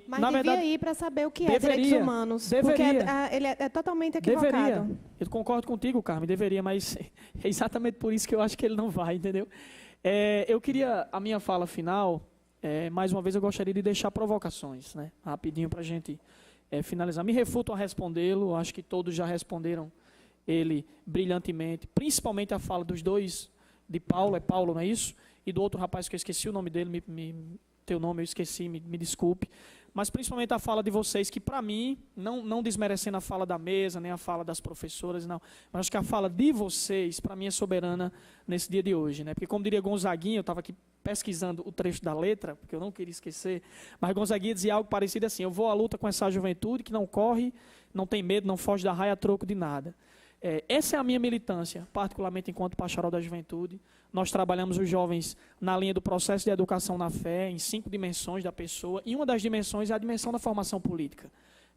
Mas na devia verdade, ir para saber o que é direitos humanos, porque ele é totalmente equivocado. Deveria. Eu concordo contigo, Carmen, deveria, mas é exatamente por isso que eu acho que ele não vai, entendeu? Eu queria, a minha fala final, mais uma vez eu gostaria de deixar provocações, né? Rapidinho para a gente finalizar. Me refuto a respondê-lo, acho que todos já responderam ele brilhantemente, principalmente a fala dos dois, de Paulo, Paulo, não é isso? E do outro rapaz que eu esqueci o nome dele, teu nome eu esqueci, me desculpe, mas principalmente a fala de vocês, que para mim, não desmerecendo a fala da mesa, nem a fala das professoras, não, mas acho que a fala de vocês, para mim, é soberana nesse dia de hoje, né? Porque como diria Gonzaguinha, eu estava aqui pesquisando o trecho da letra, porque eu não queria esquecer, mas Gonzaguinha dizia algo parecido assim: eu vou à luta com essa juventude que não corre, não tem medo, não foge da raia a troco de nada. Essa é a minha militância, particularmente enquanto pastoral da juventude. Nós trabalhamos os jovens na linha do processo de educação na fé, em 5 dimensões da pessoa, e uma das dimensões é a dimensão da formação política.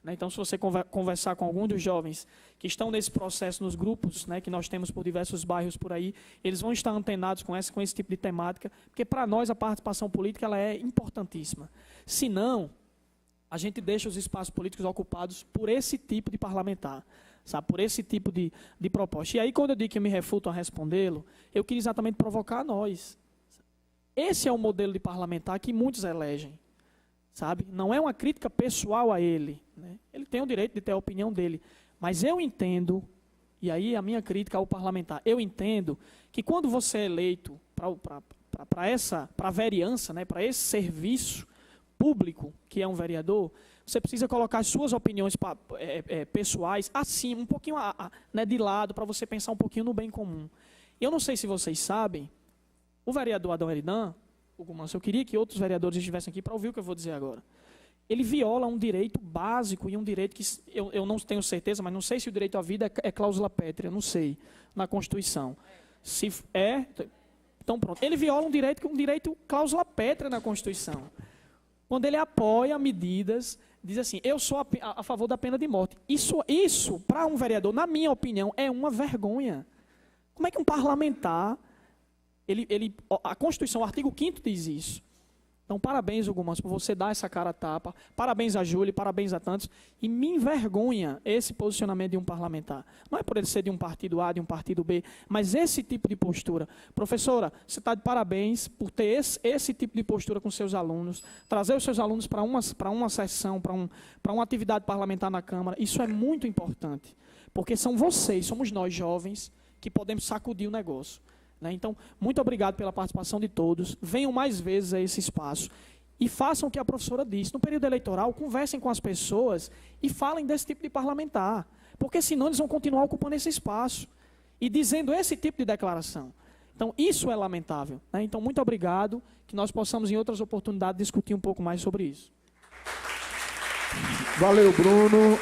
Então, se você conversar com algum dos jovens que estão nesse processo nos grupos, né, que nós temos por diversos bairros por aí, eles vão estar antenados com esse tipo de temática, porque para nós a participação política ela é importantíssima. Se não, a gente deixa os espaços políticos ocupados por esse tipo de parlamentar, sabe, por esse tipo de proposta. E aí, quando eu digo que eu me refuto a respondê-lo, eu queria exatamente provocar a nós. Esse é o modelo de parlamentar que muitos elegem. Sabe? Não é uma crítica pessoal a ele, né? Ele tem o direito de ter a opinião dele. Mas eu entendo, e aí a minha crítica ao parlamentar, eu entendo que quando você é eleito para a vereança, né, para esse serviço público, que é um vereador, você precisa colocar as suas opiniões pessoais assim, um pouquinho né, de lado, para você pensar um pouquinho no bem comum. Eu não sei se vocês sabem, o vereador Adão Eridan, Hugo Manso, eu queria que outros vereadores estivessem aqui para ouvir o que eu vou dizer agora. Ele viola um direito básico e um direito que eu não tenho certeza, mas não sei se o direito à vida é cláusula pétrea, não sei, na Constituição. Se é, então pronto. Ele viola um direito cláusula pétrea na Constituição. Quando ele apoia medidas, diz assim, eu sou a favor da pena de morte. Isso para um vereador, na minha opinião, é uma vergonha. Como é que um parlamentar... a Constituição, o artigo 5º diz isso. Então, parabéns, Hugo Manso, por você dar essa cara a tapa. Parabéns a Júlia, parabéns a tantos. E me envergonha esse posicionamento de um parlamentar. Não é por ele ser de um partido A, de um partido B, mas esse tipo de postura. Professora, você está de parabéns por ter esse tipo de postura com seus alunos, trazer os seus alunos para uma sessão, para uma atividade parlamentar na Câmara. Isso é muito importante, porque são vocês, somos nós jovens, que podemos sacudir o negócio. Então, muito obrigado pela participação de todos. Venham mais vezes a esse espaço e façam o que a professora disse. No período eleitoral, conversem com as pessoas e falem desse tipo de parlamentar, porque senão eles vão continuar ocupando esse espaço e dizendo esse tipo de declaração. Então, isso é lamentável. Então, muito obrigado, que nós possamos, em outras oportunidades, discutir um pouco mais sobre isso. Valeu, Bruno.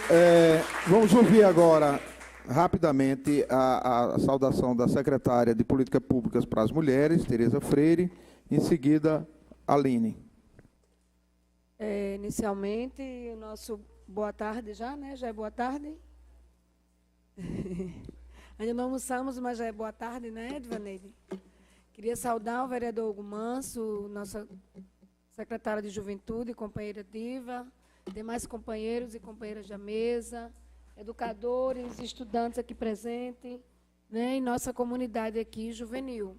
Vamos ouvir agora... rapidamente, a saudação da secretária de Políticas Públicas para as Mulheres, Tereza Freire, em seguida, Aline. Inicialmente, o nosso boa tarde já, né? Já é boa tarde? Ainda não almoçamos, mas já é boa tarde, né, Edvaneide? Queria saudar o vereador Hugo Manso, nossa secretária de Juventude, companheira Diva, demais companheiros e companheiras da mesa, educadores, estudantes aqui presentes, né, em nossa comunidade aqui juvenil.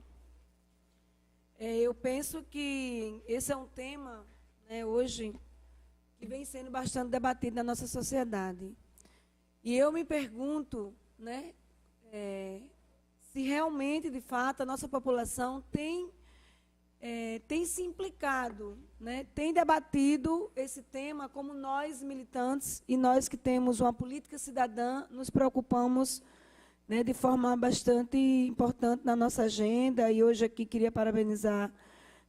Eu penso que esse é um tema, né, hoje, que vem sendo bastante debatido na nossa sociedade. E eu me pergunto, né, se realmente, de fato, a nossa população tem se implicado, né, tem debatido esse tema como nós, militantes, e nós que temos uma política cidadã, nos preocupamos, né, de forma bastante importante na nossa agenda. E hoje aqui queria parabenizar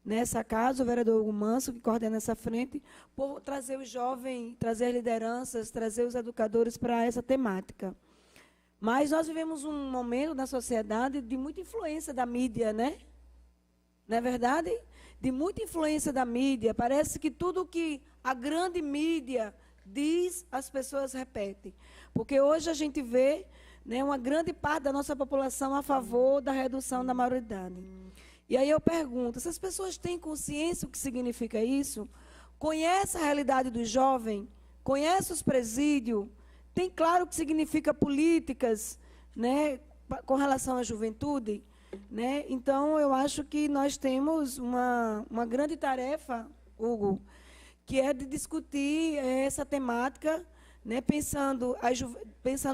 nessa casa o vereador Hugo Manso, que coordena essa frente, por trazer os jovens, trazer lideranças, trazer os educadores para essa temática. Mas nós vivemos um momento na sociedade de muita influência da mídia, né? Não é verdade? De muita influência da mídia. Parece que tudo que a grande mídia diz, as pessoas repetem. Porque hoje a gente vê, né, uma grande parte da nossa população a favor da redução da maioridade. E aí eu pergunto, se as pessoas têm consciência do que significa isso, conhece a realidade do jovem, conhece os presídios, tem claro o que significa políticas, né, com relação à juventude, né? Então, eu acho que nós temos uma grande tarefa, Hugo, que é de discutir essa temática, né, pensando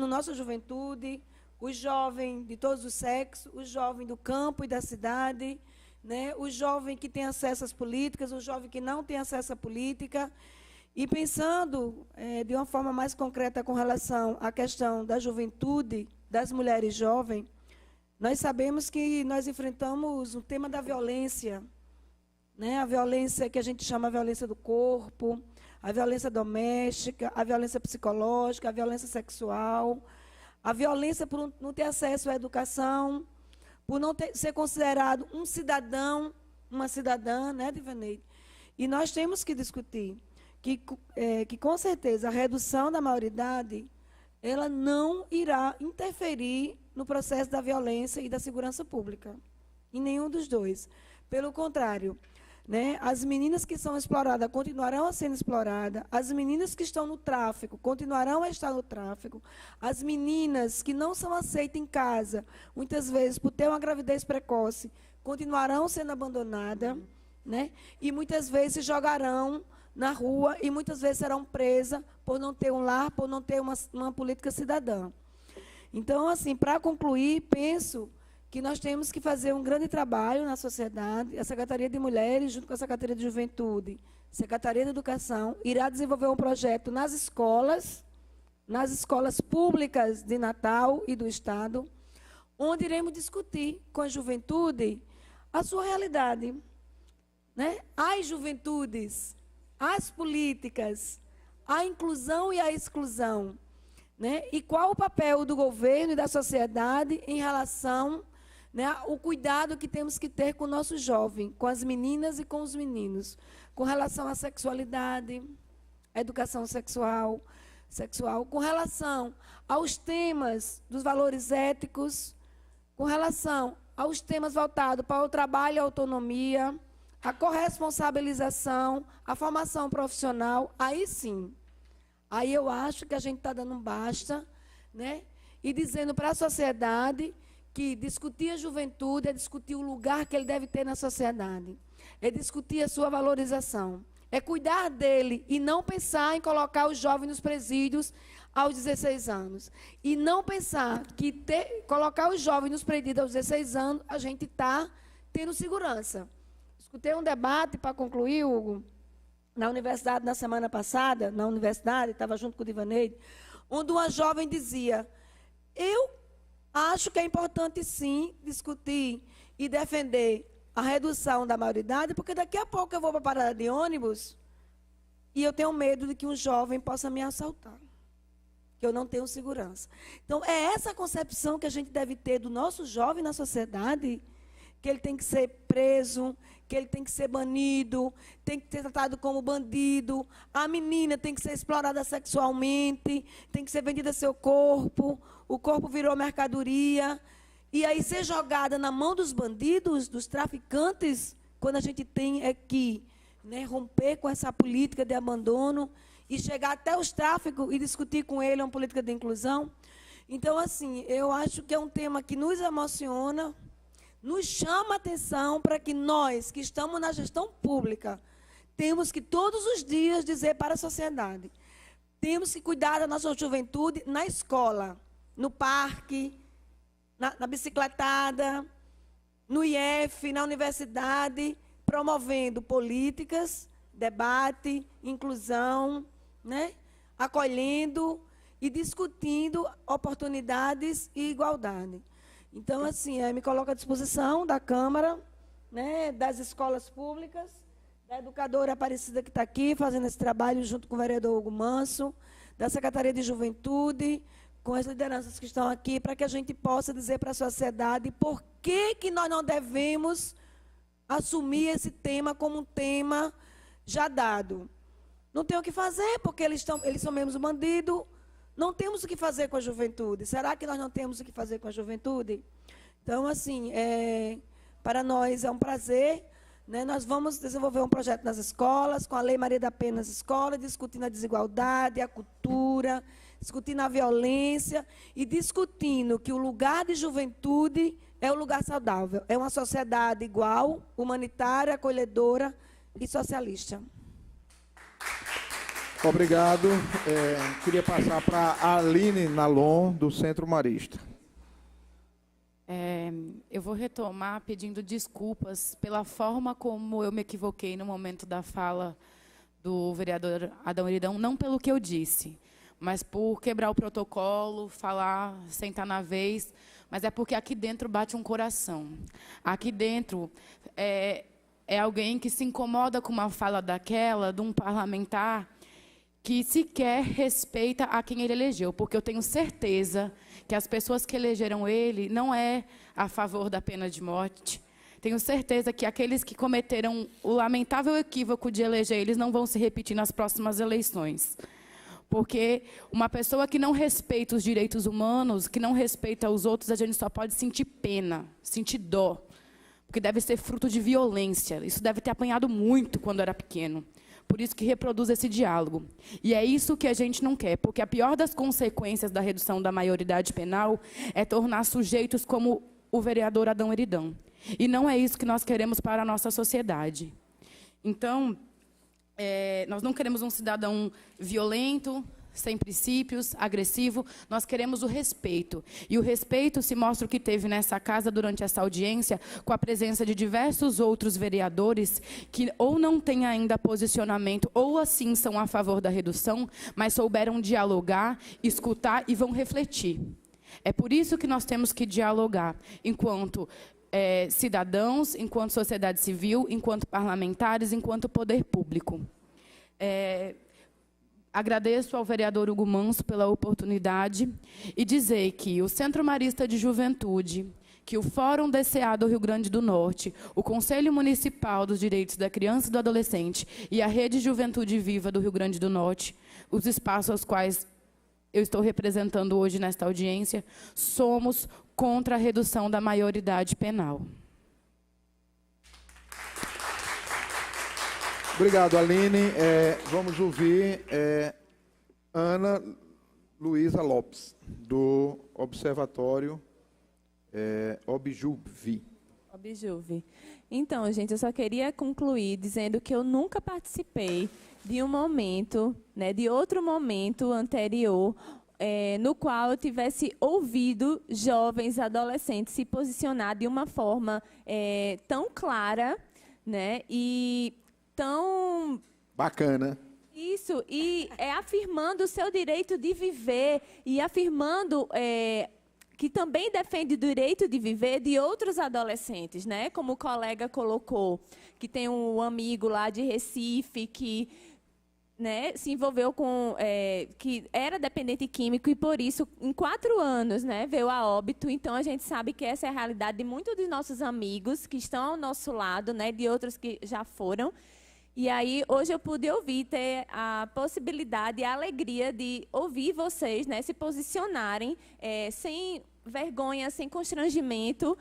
nossa juventude, os jovens de todos os sexos, os jovens do campo e da cidade, né, os jovens que têm acesso às políticas, os jovens que não têm acesso à política, e pensando de uma forma mais concreta com relação à questão da juventude, das mulheres jovens. Nós sabemos que nós enfrentamos o tema da violência, né? A violência que a gente chama de violência do corpo, a violência doméstica, a violência psicológica, a violência sexual, A violência por não ter acesso à educação, por não ser considerado um cidadão, uma cidadã, né, Divaneide? E nós temos que discutir que com certeza, a redução da maioridade, ela não irá interferir no processo da violência e da segurança pública, em nenhum dos dois. Pelo contrário, né, as meninas que são exploradas continuarão a ser exploradas, as meninas que estão no tráfico continuarão a estar no tráfico, as meninas que não são aceitas em casa, muitas vezes por ter uma gravidez precoce, continuarão sendo abandonadas, né, e muitas vezes se jogarão na rua e muitas vezes serão presas por não ter um lar, por não ter uma política cidadã. Então, assim, para concluir, penso que nós temos que fazer um grande trabalho na sociedade. A Secretaria de Mulheres, junto com a Secretaria de Juventude, Secretaria de Educação, irá desenvolver um projeto nas escolas públicas de Natal e do Estado, onde iremos discutir com a juventude a sua realidade, né? As juventudes, as políticas, a inclusão e a exclusão, né? E qual o papel do governo e da sociedade em relação, né, ao cuidado que temos que ter com o nosso jovem, com as meninas e com os meninos, com relação à sexualidade, à educação sexual, com relação aos temas dos valores éticos, com relação aos temas voltados para o trabalho e a autonomia, a corresponsabilização, a formação profissional, aí sim. Aí eu acho que a gente está dando um basta, né? E dizendo para a sociedade que discutir a juventude é discutir o lugar que ele deve ter na sociedade, é discutir a sua valorização, é cuidar dele e não pensar em colocar os jovens nos presídios aos 16 anos. E não pensar que colocar os jovens nos presídios aos 16 anos, a gente está tendo segurança. Escutei um debate, para concluir, Hugo, na universidade, na semana passada, na universidade, estava junto com o Divaneide, onde uma jovem dizia, eu acho que é importante, sim, discutir e defender a redução da maioridade, porque daqui a pouco eu vou para a parada de ônibus e eu tenho medo de que um jovem possa me assaltar, que eu não tenho segurança. Então, é essa concepção que a gente deve ter do nosso jovem na sociedade, que ele tem que ser preso, que ele tem que ser banido, tem que ser tratado como bandido, a menina tem que ser explorada sexualmente, tem que ser vendida seu corpo, o corpo virou mercadoria, e aí ser jogada na mão dos bandidos, dos traficantes, quando a gente tem que, né, romper com essa política de abandono e chegar até os tráficos e discutir com ele uma política de inclusão. Então, assim, eu acho que é um tema que nos emociona, nos chama a atenção para que nós, que estamos na gestão pública, temos que todos os dias dizer para a sociedade, temos que cuidar da nossa juventude na escola, no parque, na bicicletada, no IF, na universidade, promovendo políticas, debate, inclusão, né? Acolhendo e discutindo oportunidades e igualdade. Então, assim, me coloco à disposição da Câmara, né, das escolas públicas, da educadora Aparecida que está aqui, fazendo esse trabalho junto com o vereador Hugo Manso, da Secretaria de Juventude, com as lideranças que estão aqui, para que a gente possa dizer para a sociedade por que nós não devemos assumir esse tema como um tema já dado. Não tem o que fazer, porque eles são mesmo bandido. Não temos o que fazer com a juventude. Será que nós não temos o que fazer com a juventude? Então, assim, para nós é um prazer, né? Nós vamos desenvolver um projeto nas escolas, com a Lei Maria da Penha nas escolas, discutindo a desigualdade, a cultura, discutindo a violência e discutindo que o lugar de juventude é um lugar saudável. É uma sociedade igual, humanitária, acolhedora e socialista. Obrigado. Queria passar para a Aline Nalon, do Centro Marista. Eu vou retomar pedindo desculpas pela forma como eu me equivoquei no momento da fala do vereador Adão Iridão, não pelo que eu disse, mas por quebrar o protocolo, falar, sentar na vez, mas é porque aqui dentro bate um coração. Aqui dentro é alguém que se incomoda com uma fala daquela, de um parlamentar, que sequer respeita a quem ele elegeu, porque eu tenho certeza que as pessoas que elegeram ele não é a favor da pena de morte. Tenho certeza que aqueles que cometeram o lamentável equívoco de eleger eles não vão se repetir nas próximas eleições. Porque uma pessoa que não respeita os direitos humanos, que não respeita os outros, a gente só pode sentir pena, sentir dó. Porque deve ser fruto de violência. Isso deve ter apanhado muito quando era pequeno. Por isso que reproduz esse diálogo. E é isso que a gente não quer, porque a pior das consequências da redução da maioridade penal é tornar sujeitos como o vereador Adão Eridão. E não é isso que nós queremos para a nossa sociedade. Então, nós não queremos um cidadão violento, sem princípios, agressivo. Nós queremos o respeito. E o respeito se mostra o que teve nessa casa durante essa audiência, com a presença de diversos outros vereadores que ou não têm ainda posicionamento, ou assim são a favor da redução, mas souberam dialogar, escutar e vão refletir. É por isso que nós temos que dialogar, enquanto cidadãos, enquanto sociedade civil, enquanto parlamentares, enquanto poder público. Agradeço ao vereador Hugo Manso pela oportunidade e dizer que o Centro Marista de Juventude, que o Fórum DCA do Rio Grande do Norte, o Conselho Municipal dos Direitos da Criança e do Adolescente e a Rede Juventude Viva do Rio Grande do Norte, os espaços aos quais eu estou representando hoje nesta audiência, somos contra a redução da maioridade penal. Obrigado, Aline. Vamos ouvir Ana Luísa Lopes, do Observatório Objuve. Objuve. Então, gente, eu só queria concluir dizendo que eu nunca participei de um momento, de outro momento anterior, no qual eu tivesse ouvido jovens, adolescentes se posicionar de uma forma tão clara, e tão bacana. Isso, e afirmando o seu direito de viver e afirmando que também defende o direito de viver de outros adolescentes, como o colega colocou, que tem um amigo lá de Recife que se envolveu com, que era dependente químico e, por isso, em 4 anos, veio a óbito. Então, a gente sabe que essa é a realidade de muitos dos nossos amigos que estão ao nosso lado, de outros que já foram. E aí, hoje eu pude ouvir, ter a possibilidade e a alegria de ouvir vocês se posicionarem sem vergonha, sem constrangimento,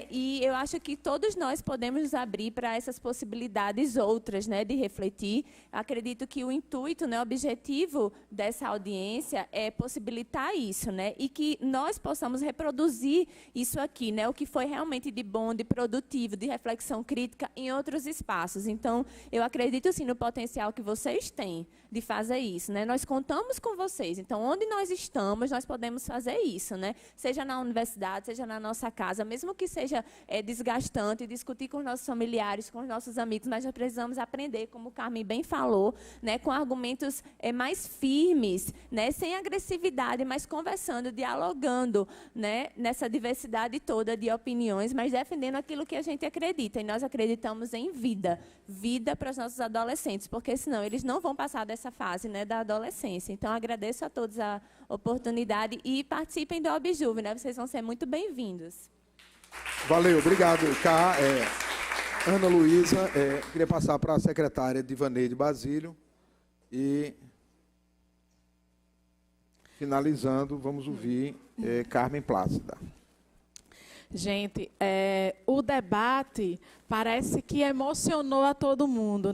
E eu acho que todos nós podemos nos abrir para essas possibilidades outras, de refletir. Acredito que o intuito, o objetivo dessa audiência é possibilitar isso, e que nós possamos reproduzir isso aqui, o que foi realmente de bom, de produtivo, de reflexão crítica em outros espaços. Então, eu acredito sim no potencial que vocês têm de fazer isso, Nós contamos com vocês. Então, onde nós estamos, nós podemos fazer isso, Seja na universidade, seja na nossa casa, mesmo que seja desgastante, discutir com os nossos familiares, com os nossos amigos, mas nós precisamos aprender, como o Carmen bem falou, com argumentos mais firmes, sem agressividade, mas conversando, dialogando, nessa diversidade toda de opiniões, mas defendendo aquilo que a gente acredita. E nós acreditamos em vida para os nossos adolescentes, porque senão eles não vão passar dessa fase da adolescência. Então, agradeço a todos a oportunidade e participem do Objuve, Vocês vão ser muito bem-vindos. Valeu, obrigado. Ana Luísa, queria passar para a secretária Divaneide Basílio e, finalizando, vamos ouvir Carmen Plácida. Gente, o debate parece que emocionou a todo mundo,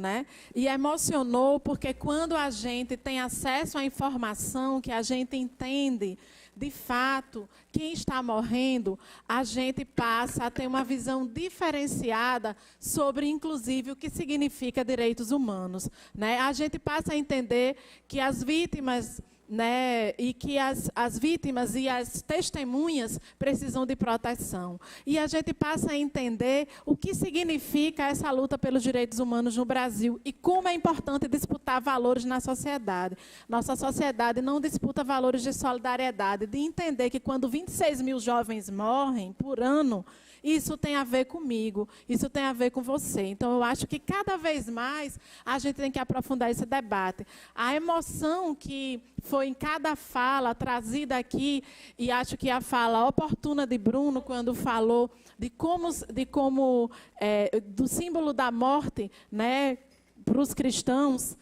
E emocionou porque quando a gente tem acesso à informação, que a gente entende de fato quem está morrendo, a gente passa a ter uma visão diferenciada sobre, inclusive, o que significa direitos humanos, A gente passa a entender que as vítimas e que as vítimas e as testemunhas precisam de proteção. E a gente passa a entender o que significa essa luta pelos direitos humanos no Brasil e como é importante disputar valores na sociedade. Nossa sociedade não disputa valores de solidariedade, de entender que quando 26 mil jovens morrem por ano, isso tem a ver comigo, isso tem a ver com você. Então, eu acho que cada vez mais a gente tem que aprofundar esse debate. A emoção que foi em cada fala trazida aqui, e acho que a fala oportuna de Bruno, quando falou do símbolo da morte, né, para os cristãos,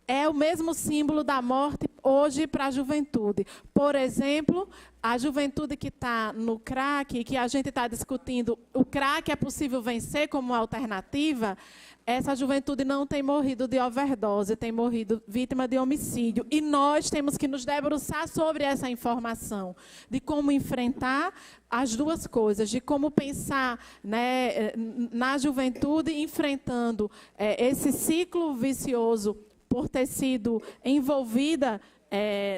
é o mesmo símbolo da morte hoje para a juventude. Por exemplo, a juventude que está no crack, que a gente está discutindo, o crack é possível vencer como alternativa, essa juventude não tem morrido de overdose, tem morrido vítima de homicídio. E nós temos que nos debruçar sobre essa informação, de como enfrentar as duas coisas, de como pensar, né, na juventude enfrentando esse ciclo vicioso por ter sido envolvida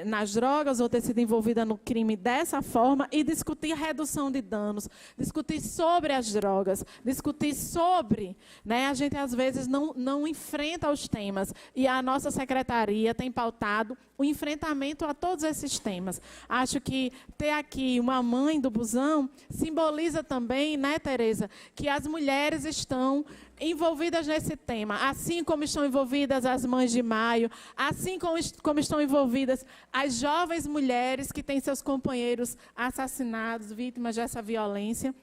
nas drogas ou ter sido envolvida no crime dessa forma, e discutir redução de danos, discutir sobre as drogas, discutir sobre, né, a gente às vezes não enfrenta os temas, e a nossa secretaria tem pautado o enfrentamento a todos esses temas. Acho que ter aqui uma mãe do busão simboliza também, né, Tereza, que as mulheres estão envolvidas nesse tema, assim como estão envolvidas as mães de maio, assim como estão envolvidas as jovens mulheres que têm seus companheiros assassinados, vítimas dessa violência.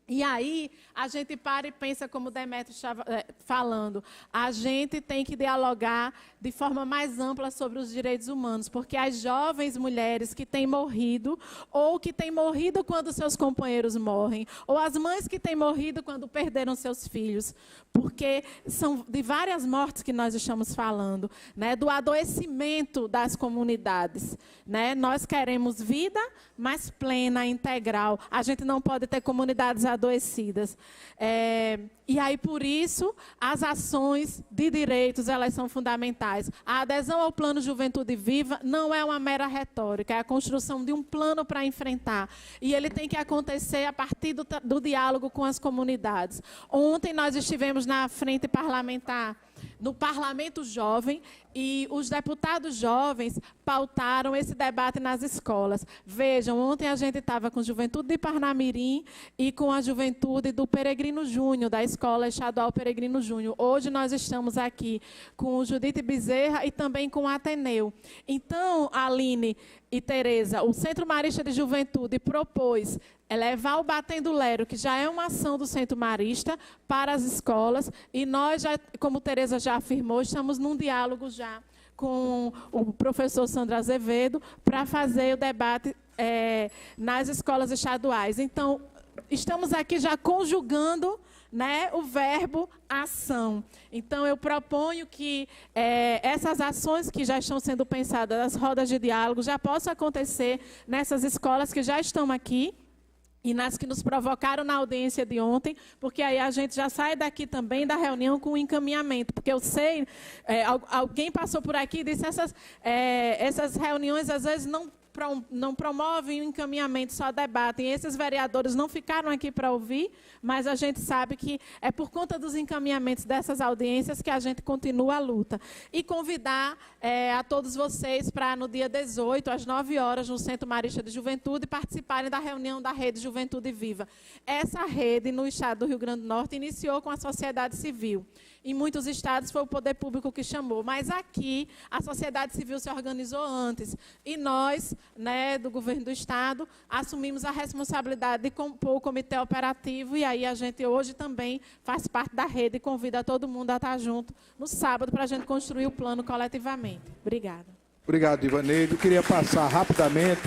E aí, a gente para e pensa, como o Demétrio estava falando, a gente tem que dialogar de forma mais ampla sobre os direitos humanos, porque as jovens mulheres que têm morrido, ou que têm morrido quando seus companheiros morrem, ou as mães que têm morrido quando perderam seus filhos, porque são de várias mortes que nós estamos falando, né, do adoecimento das comunidades, né? Nós queremos vida, mas plena, integral. A gente não pode ter comunidades adoecidas. E aí, por isso, as ações de direitos, elas são fundamentais. A adesão ao Plano Juventude Viva não é uma mera retórica, é a construção de um plano para enfrentar. E ele tem que acontecer a partir do diálogo com as comunidades. Ontem nós estivemos na frente parlamentar, no Parlamento Jovem, e os deputados jovens pautaram esse debate nas escolas. Vejam, ontem a gente estava com a Juventude de Parnamirim e com a Juventude do Peregrino Júnior, da Escola Estadual Peregrino Júnior. Hoje nós estamos aqui com o Judite Bezerra e também com o Ateneu. Então, Aline e Tereza, o Centro Marista de Juventude propôs levar o Batendo Lero, que já é uma ação do Centro Marista, para as escolas, e nós, já, como Tereza já afirmou, estamos num diálogo já com o professor Sandro Azevedo para fazer o debate nas escolas estaduais. Então, estamos aqui já conjugando, né, o verbo ação. Então, eu proponho que essas ações que já estão sendo pensadas, as rodas de diálogo, já possam acontecer nessas escolas que já estão aqui, e nas que nos provocaram na audiência de ontem, porque aí a gente já sai daqui também da reunião com o encaminhamento, porque eu sei, alguém passou por aqui e disse essas reuniões às vezes não promovem o encaminhamento, só debatem. Esses vereadores não ficaram aqui para ouvir, mas a gente sabe que é por conta dos encaminhamentos dessas audiências que a gente continua a luta. E convidar a todos vocês para, no dia 18, às 9 horas, no Centro Marista de Juventude, participarem da reunião da Rede Juventude Viva. Essa rede, no estado do Rio Grande do Norte, iniciou com a sociedade civil. Em muitos estados foi o poder público que chamou, mas aqui a sociedade civil se organizou antes. E nós, né, do governo do estado, assumimos a responsabilidade de compor o comitê operativo, e aí a gente hoje também faz parte da rede e convida todo mundo a estar junto no sábado para a gente construir o plano coletivamente. Obrigada. Obrigado, Ivaneide. Eu queria passar rapidamente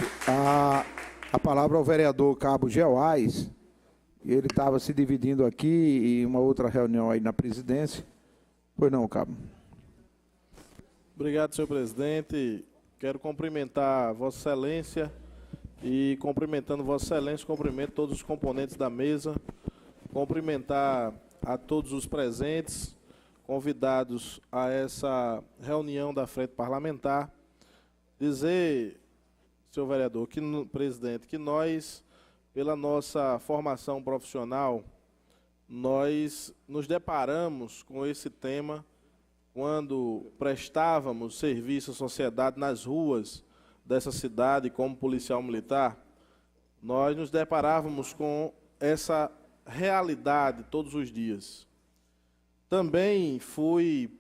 a palavra ao vereador Cabo Geoás. Ele estava se dividindo aqui e uma outra reunião aí na presidência. Pois não, Cabo. Obrigado, senhor presidente. Quero cumprimentar Vossa Excelência e, cumprimentando Vossa Excelência, cumprimento todos os componentes da mesa, cumprimentar a todos os presentes, convidados a essa reunião da Frente Parlamentar, dizer, senhor vereador, presidente, que nós, pela nossa formação profissional, nós nos deparamos com esse tema quando prestávamos serviço à sociedade nas ruas dessa cidade como policial militar. Nós nos deparávamos com essa realidade todos os dias. Também fui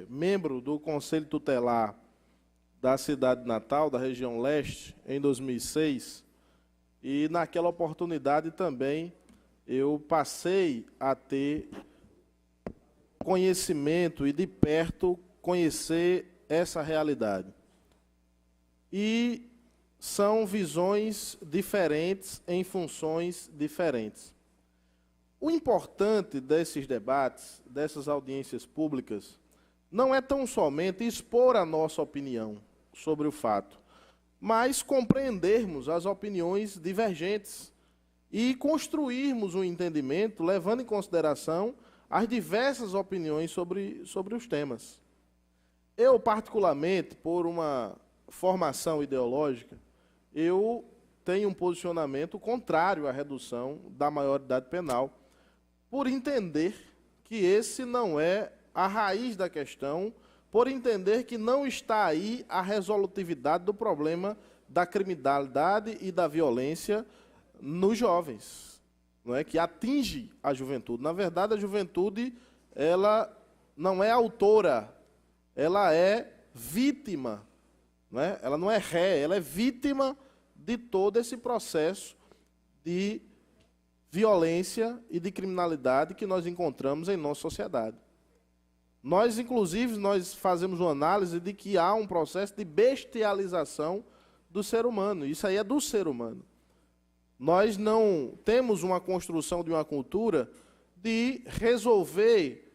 membro do Conselho Tutelar da cidade de Natal, da região leste, em 2006, e naquela oportunidade também eu passei a ter conhecimento e de perto conhecer essa realidade. E são visões diferentes em funções diferentes. O importante desses debates, dessas audiências públicas, não é tão somente expor a nossa opinião sobre o fato, mas compreendermos as opiniões divergentes e construirmos um entendimento levando em consideração as diversas opiniões sobre os temas. Eu, particularmente, por uma formação ideológica, eu tenho um posicionamento contrário à redução da maioridade penal, por entender que esse não é a raiz da questão, por entender que não está aí a resolutividade do problema da criminalidade e da violência nos jovens, não é, que atinge a juventude. Na verdade, a juventude, ela não é autora, ela é vítima, não é? Ela não é ré, ela é vítima de todo esse processo de violência e de criminalidade que nós encontramos em nossa sociedade. Nós, inclusive, nós fazemos uma análise de que há um processo de bestialização do ser humano. Isso aí é do ser humano. Nós não temos uma construção de uma cultura de resolver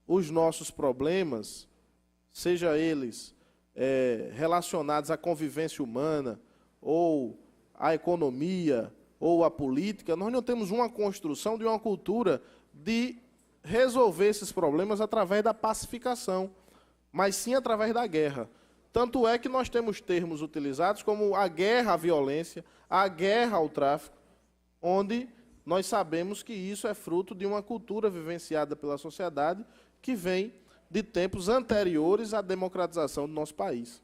os nossos problemas, seja eles relacionados à convivência humana, ou à economia, ou à política. Nós não temos uma construção de uma cultura de resolver esses problemas através da pacificação, mas sim através da guerra. Tanto é que nós temos termos utilizados como a guerra à violência, a guerra ao tráfico, onde nós sabemos que isso é fruto de uma cultura vivenciada pela sociedade que vem de tempos anteriores à democratização do nosso país.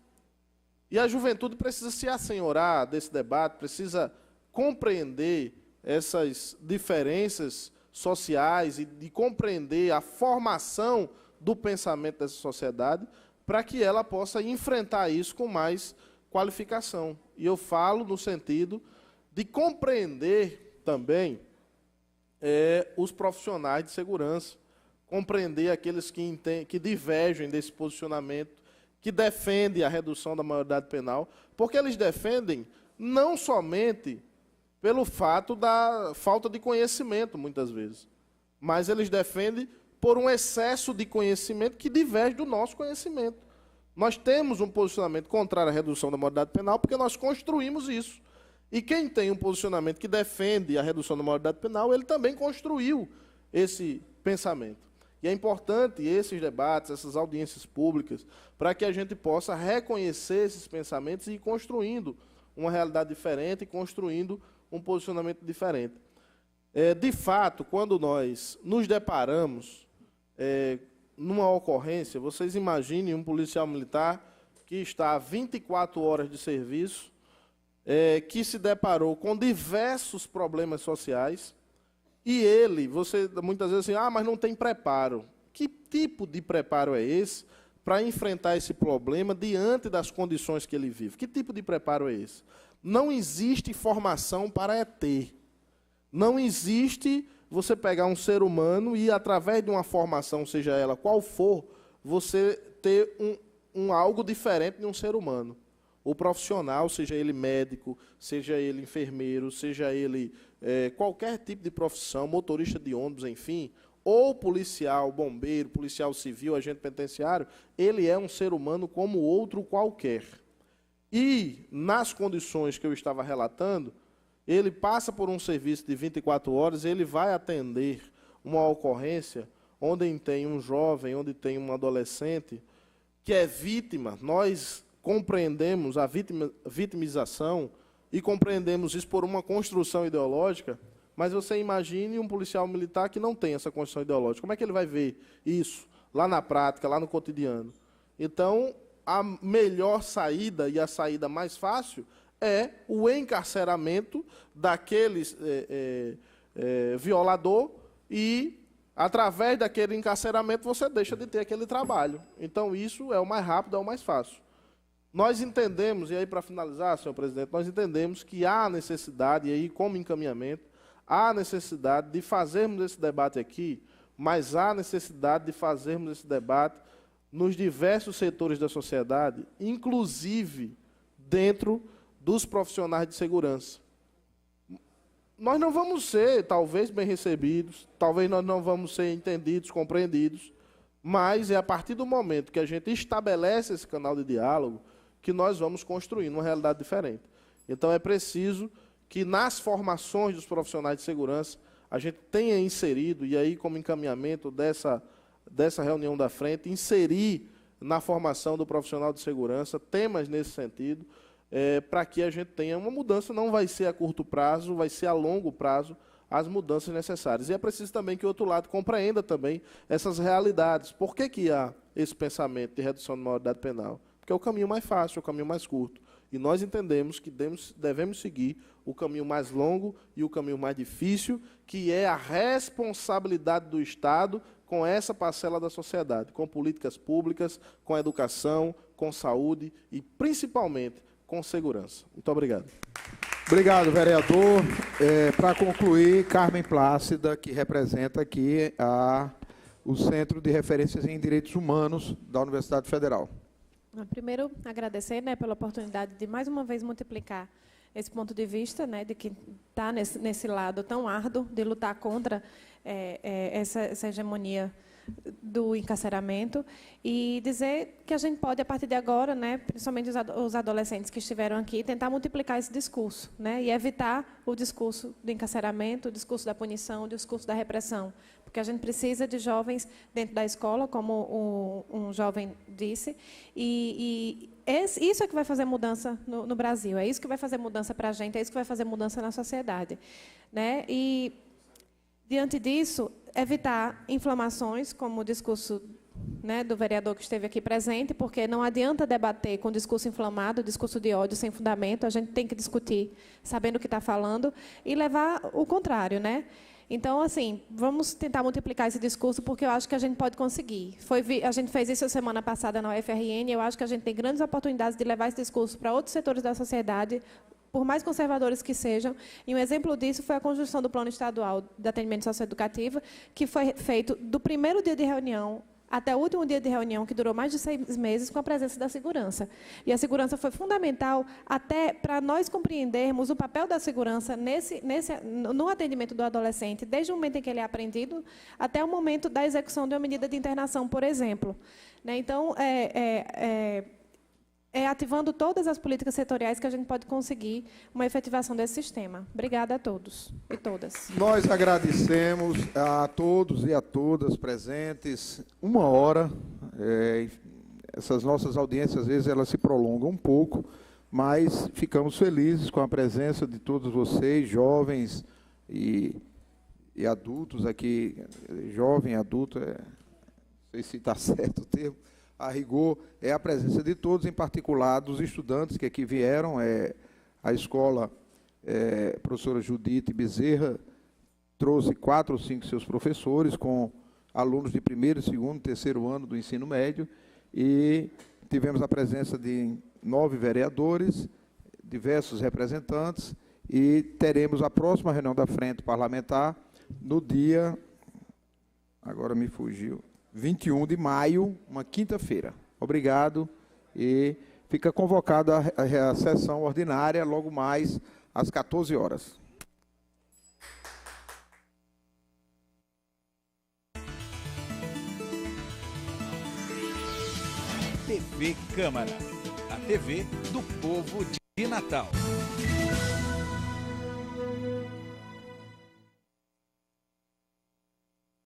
E a juventude precisa se assenhorar desse debate, precisa compreender essas diferenças sociais e de compreender a formação do pensamento dessa sociedade para que ela possa enfrentar isso com mais qualificação. E eu falo no sentido de compreender também os profissionais de segurança, compreender aqueles que divergem desse posicionamento, que defendem a redução da maioridade penal, porque eles defendem não somente pelo fato da falta de conhecimento, muitas vezes, mas eles defendem por um excesso de conhecimento que diverge do nosso conhecimento. Nós temos um posicionamento contrário à redução da maioridade penal porque nós construímos isso. E quem tem um posicionamento que defende a redução da maioridade penal, ele também construiu esse pensamento. E é importante esses debates, essas audiências públicas, para que a gente possa reconhecer esses pensamentos e ir construindo uma realidade diferente e construindo um posicionamento diferente. De fato, quando nós nos deparamos numa ocorrência, vocês imaginem um policial militar que está a 24 horas de serviço, que se deparou com diversos problemas sociais, e ele, você muitas vezes assim, mas não tem preparo. Que tipo de preparo é esse para enfrentar esse problema diante das condições que ele vive? Que tipo de preparo é esse? Não existe formação para ET. Não existe você pegar um ser humano e, através de uma formação, seja ela qual for, você ter um algo diferente de um ser humano. O profissional, seja ele médico, seja ele enfermeiro, seja ele qualquer tipo de profissão, motorista de ônibus, enfim, ou policial, bombeiro, policial civil, agente penitenciário, ele é um ser humano como outro qualquer. E, nas condições que eu estava relatando, ele passa por um serviço de 24 horas, ele vai atender uma ocorrência onde tem um jovem, onde tem um adolescente que é vítima. Nós compreendemos a vitimização e compreendemos isso por uma construção ideológica, mas você imagine um policial militar que não tem essa construção ideológica. Como é que ele vai ver isso lá na prática, lá no cotidiano? Então, a melhor saída e a saída mais fácil é o encarceramento daqueles violador e, através daquele encarceramento, você deixa de ter aquele trabalho. Então, isso é o mais rápido, é o mais fácil. Nós entendemos, e aí para finalizar, senhor presidente, nós entendemos que há necessidade, e aí como encaminhamento, há necessidade de fazermos esse debate aqui, mas há necessidade de fazermos esse debate nos diversos setores da sociedade, inclusive dentro dos profissionais de segurança. Nós não vamos ser, talvez, bem recebidos, talvez nós não vamos ser entendidos, compreendidos, mas é a partir do momento que a gente estabelece esse canal de diálogo que nós vamos construindo uma realidade diferente. Então, é preciso que nas formações dos profissionais de segurança a gente tenha inserido, e aí como encaminhamento dessa reunião da frente, inserir na formação do profissional de segurança temas nesse sentido, para que a gente tenha uma mudança. Não vai ser a curto prazo, vai ser a longo prazo as mudanças necessárias. E é preciso também que o outro lado compreenda também essas realidades. Por que há esse pensamento de redução de maioridade penal? Porque é o caminho mais fácil, é o caminho mais curto. E nós entendemos que devemos seguir o caminho mais longo e o caminho mais difícil, que é a responsabilidade do Estado com essa parcela da sociedade, com políticas públicas, com educação, com saúde e, principalmente, com segurança. Muito obrigado. Obrigado, vereador. Para concluir, Carmen Plácida, que representa aqui o Centro de Referências em Direitos Humanos da Universidade Federal. Primeiro, agradecer, né, pela oportunidade de, mais uma vez, multiplicar esse ponto de vista, né, de que está nesse lado tão árduo de lutar contra essa hegemonia do encarceramento, e dizer que a gente pode, a partir de agora, né, principalmente os adolescentes que estiveram aqui, tentar multiplicar esse discurso, né, e evitar o discurso do encarceramento, o discurso da punição, o discurso da repressão, porque a gente precisa de jovens dentro da escola, como um jovem disse, e isso é que vai fazer mudança no Brasil, é isso que vai fazer mudança para a gente, é isso que vai fazer mudança na sociedade, né? E, diante disso, evitar inflamações, como o discurso, né, do vereador que esteve aqui presente, porque não adianta debater com discurso inflamado, discurso de ódio sem fundamento, a gente tem que discutir sabendo o que está falando e levar o contrário, né? Então, assim, vamos tentar multiplicar esse discurso, porque eu acho que a gente pode conseguir. A gente fez isso a semana passada na UFRN, eu acho que a gente tem grandes oportunidades de levar esse discurso para outros setores da sociedade, por mais conservadores que sejam. E um exemplo disso foi a construção do Plano Estadual de Atendimento Socioeducativo, que foi feito do primeiro dia de reunião até o último dia de reunião, que durou mais de 6 meses, com a presença da segurança. E a segurança foi fundamental até para nós compreendermos o papel da segurança no atendimento do adolescente, desde o momento em que ele é apreendido até o momento da execução de uma medida de internação, por exemplo. Né? Então, ativando todas as políticas setoriais que a gente pode conseguir uma efetivação desse sistema. Obrigada a todos e todas. Nós agradecemos a todos e a todas presentes. 1 hora. Essas nossas audiências, às vezes, elas se prolongam um pouco, mas ficamos felizes com a presença de todos vocês, jovens e adultos aqui. Jovem, adulto, não sei se está certo o termo. A rigor, é a presença de todos, em particular dos estudantes que aqui vieram. A escola, professora Judite Bezerra, trouxe 4 ou 5 seus professores, com alunos de 1º, 2º, 3º ano do ensino médio, e tivemos a presença de 9 vereadores, diversos representantes, e teremos a próxima reunião da Frente Parlamentar no dia, agora me fugiu, 21 de maio, uma quinta-feira. Obrigado. E fica convocada a sessão ordinária logo mais às 14 horas. TV Câmara, a TV do povo de Natal.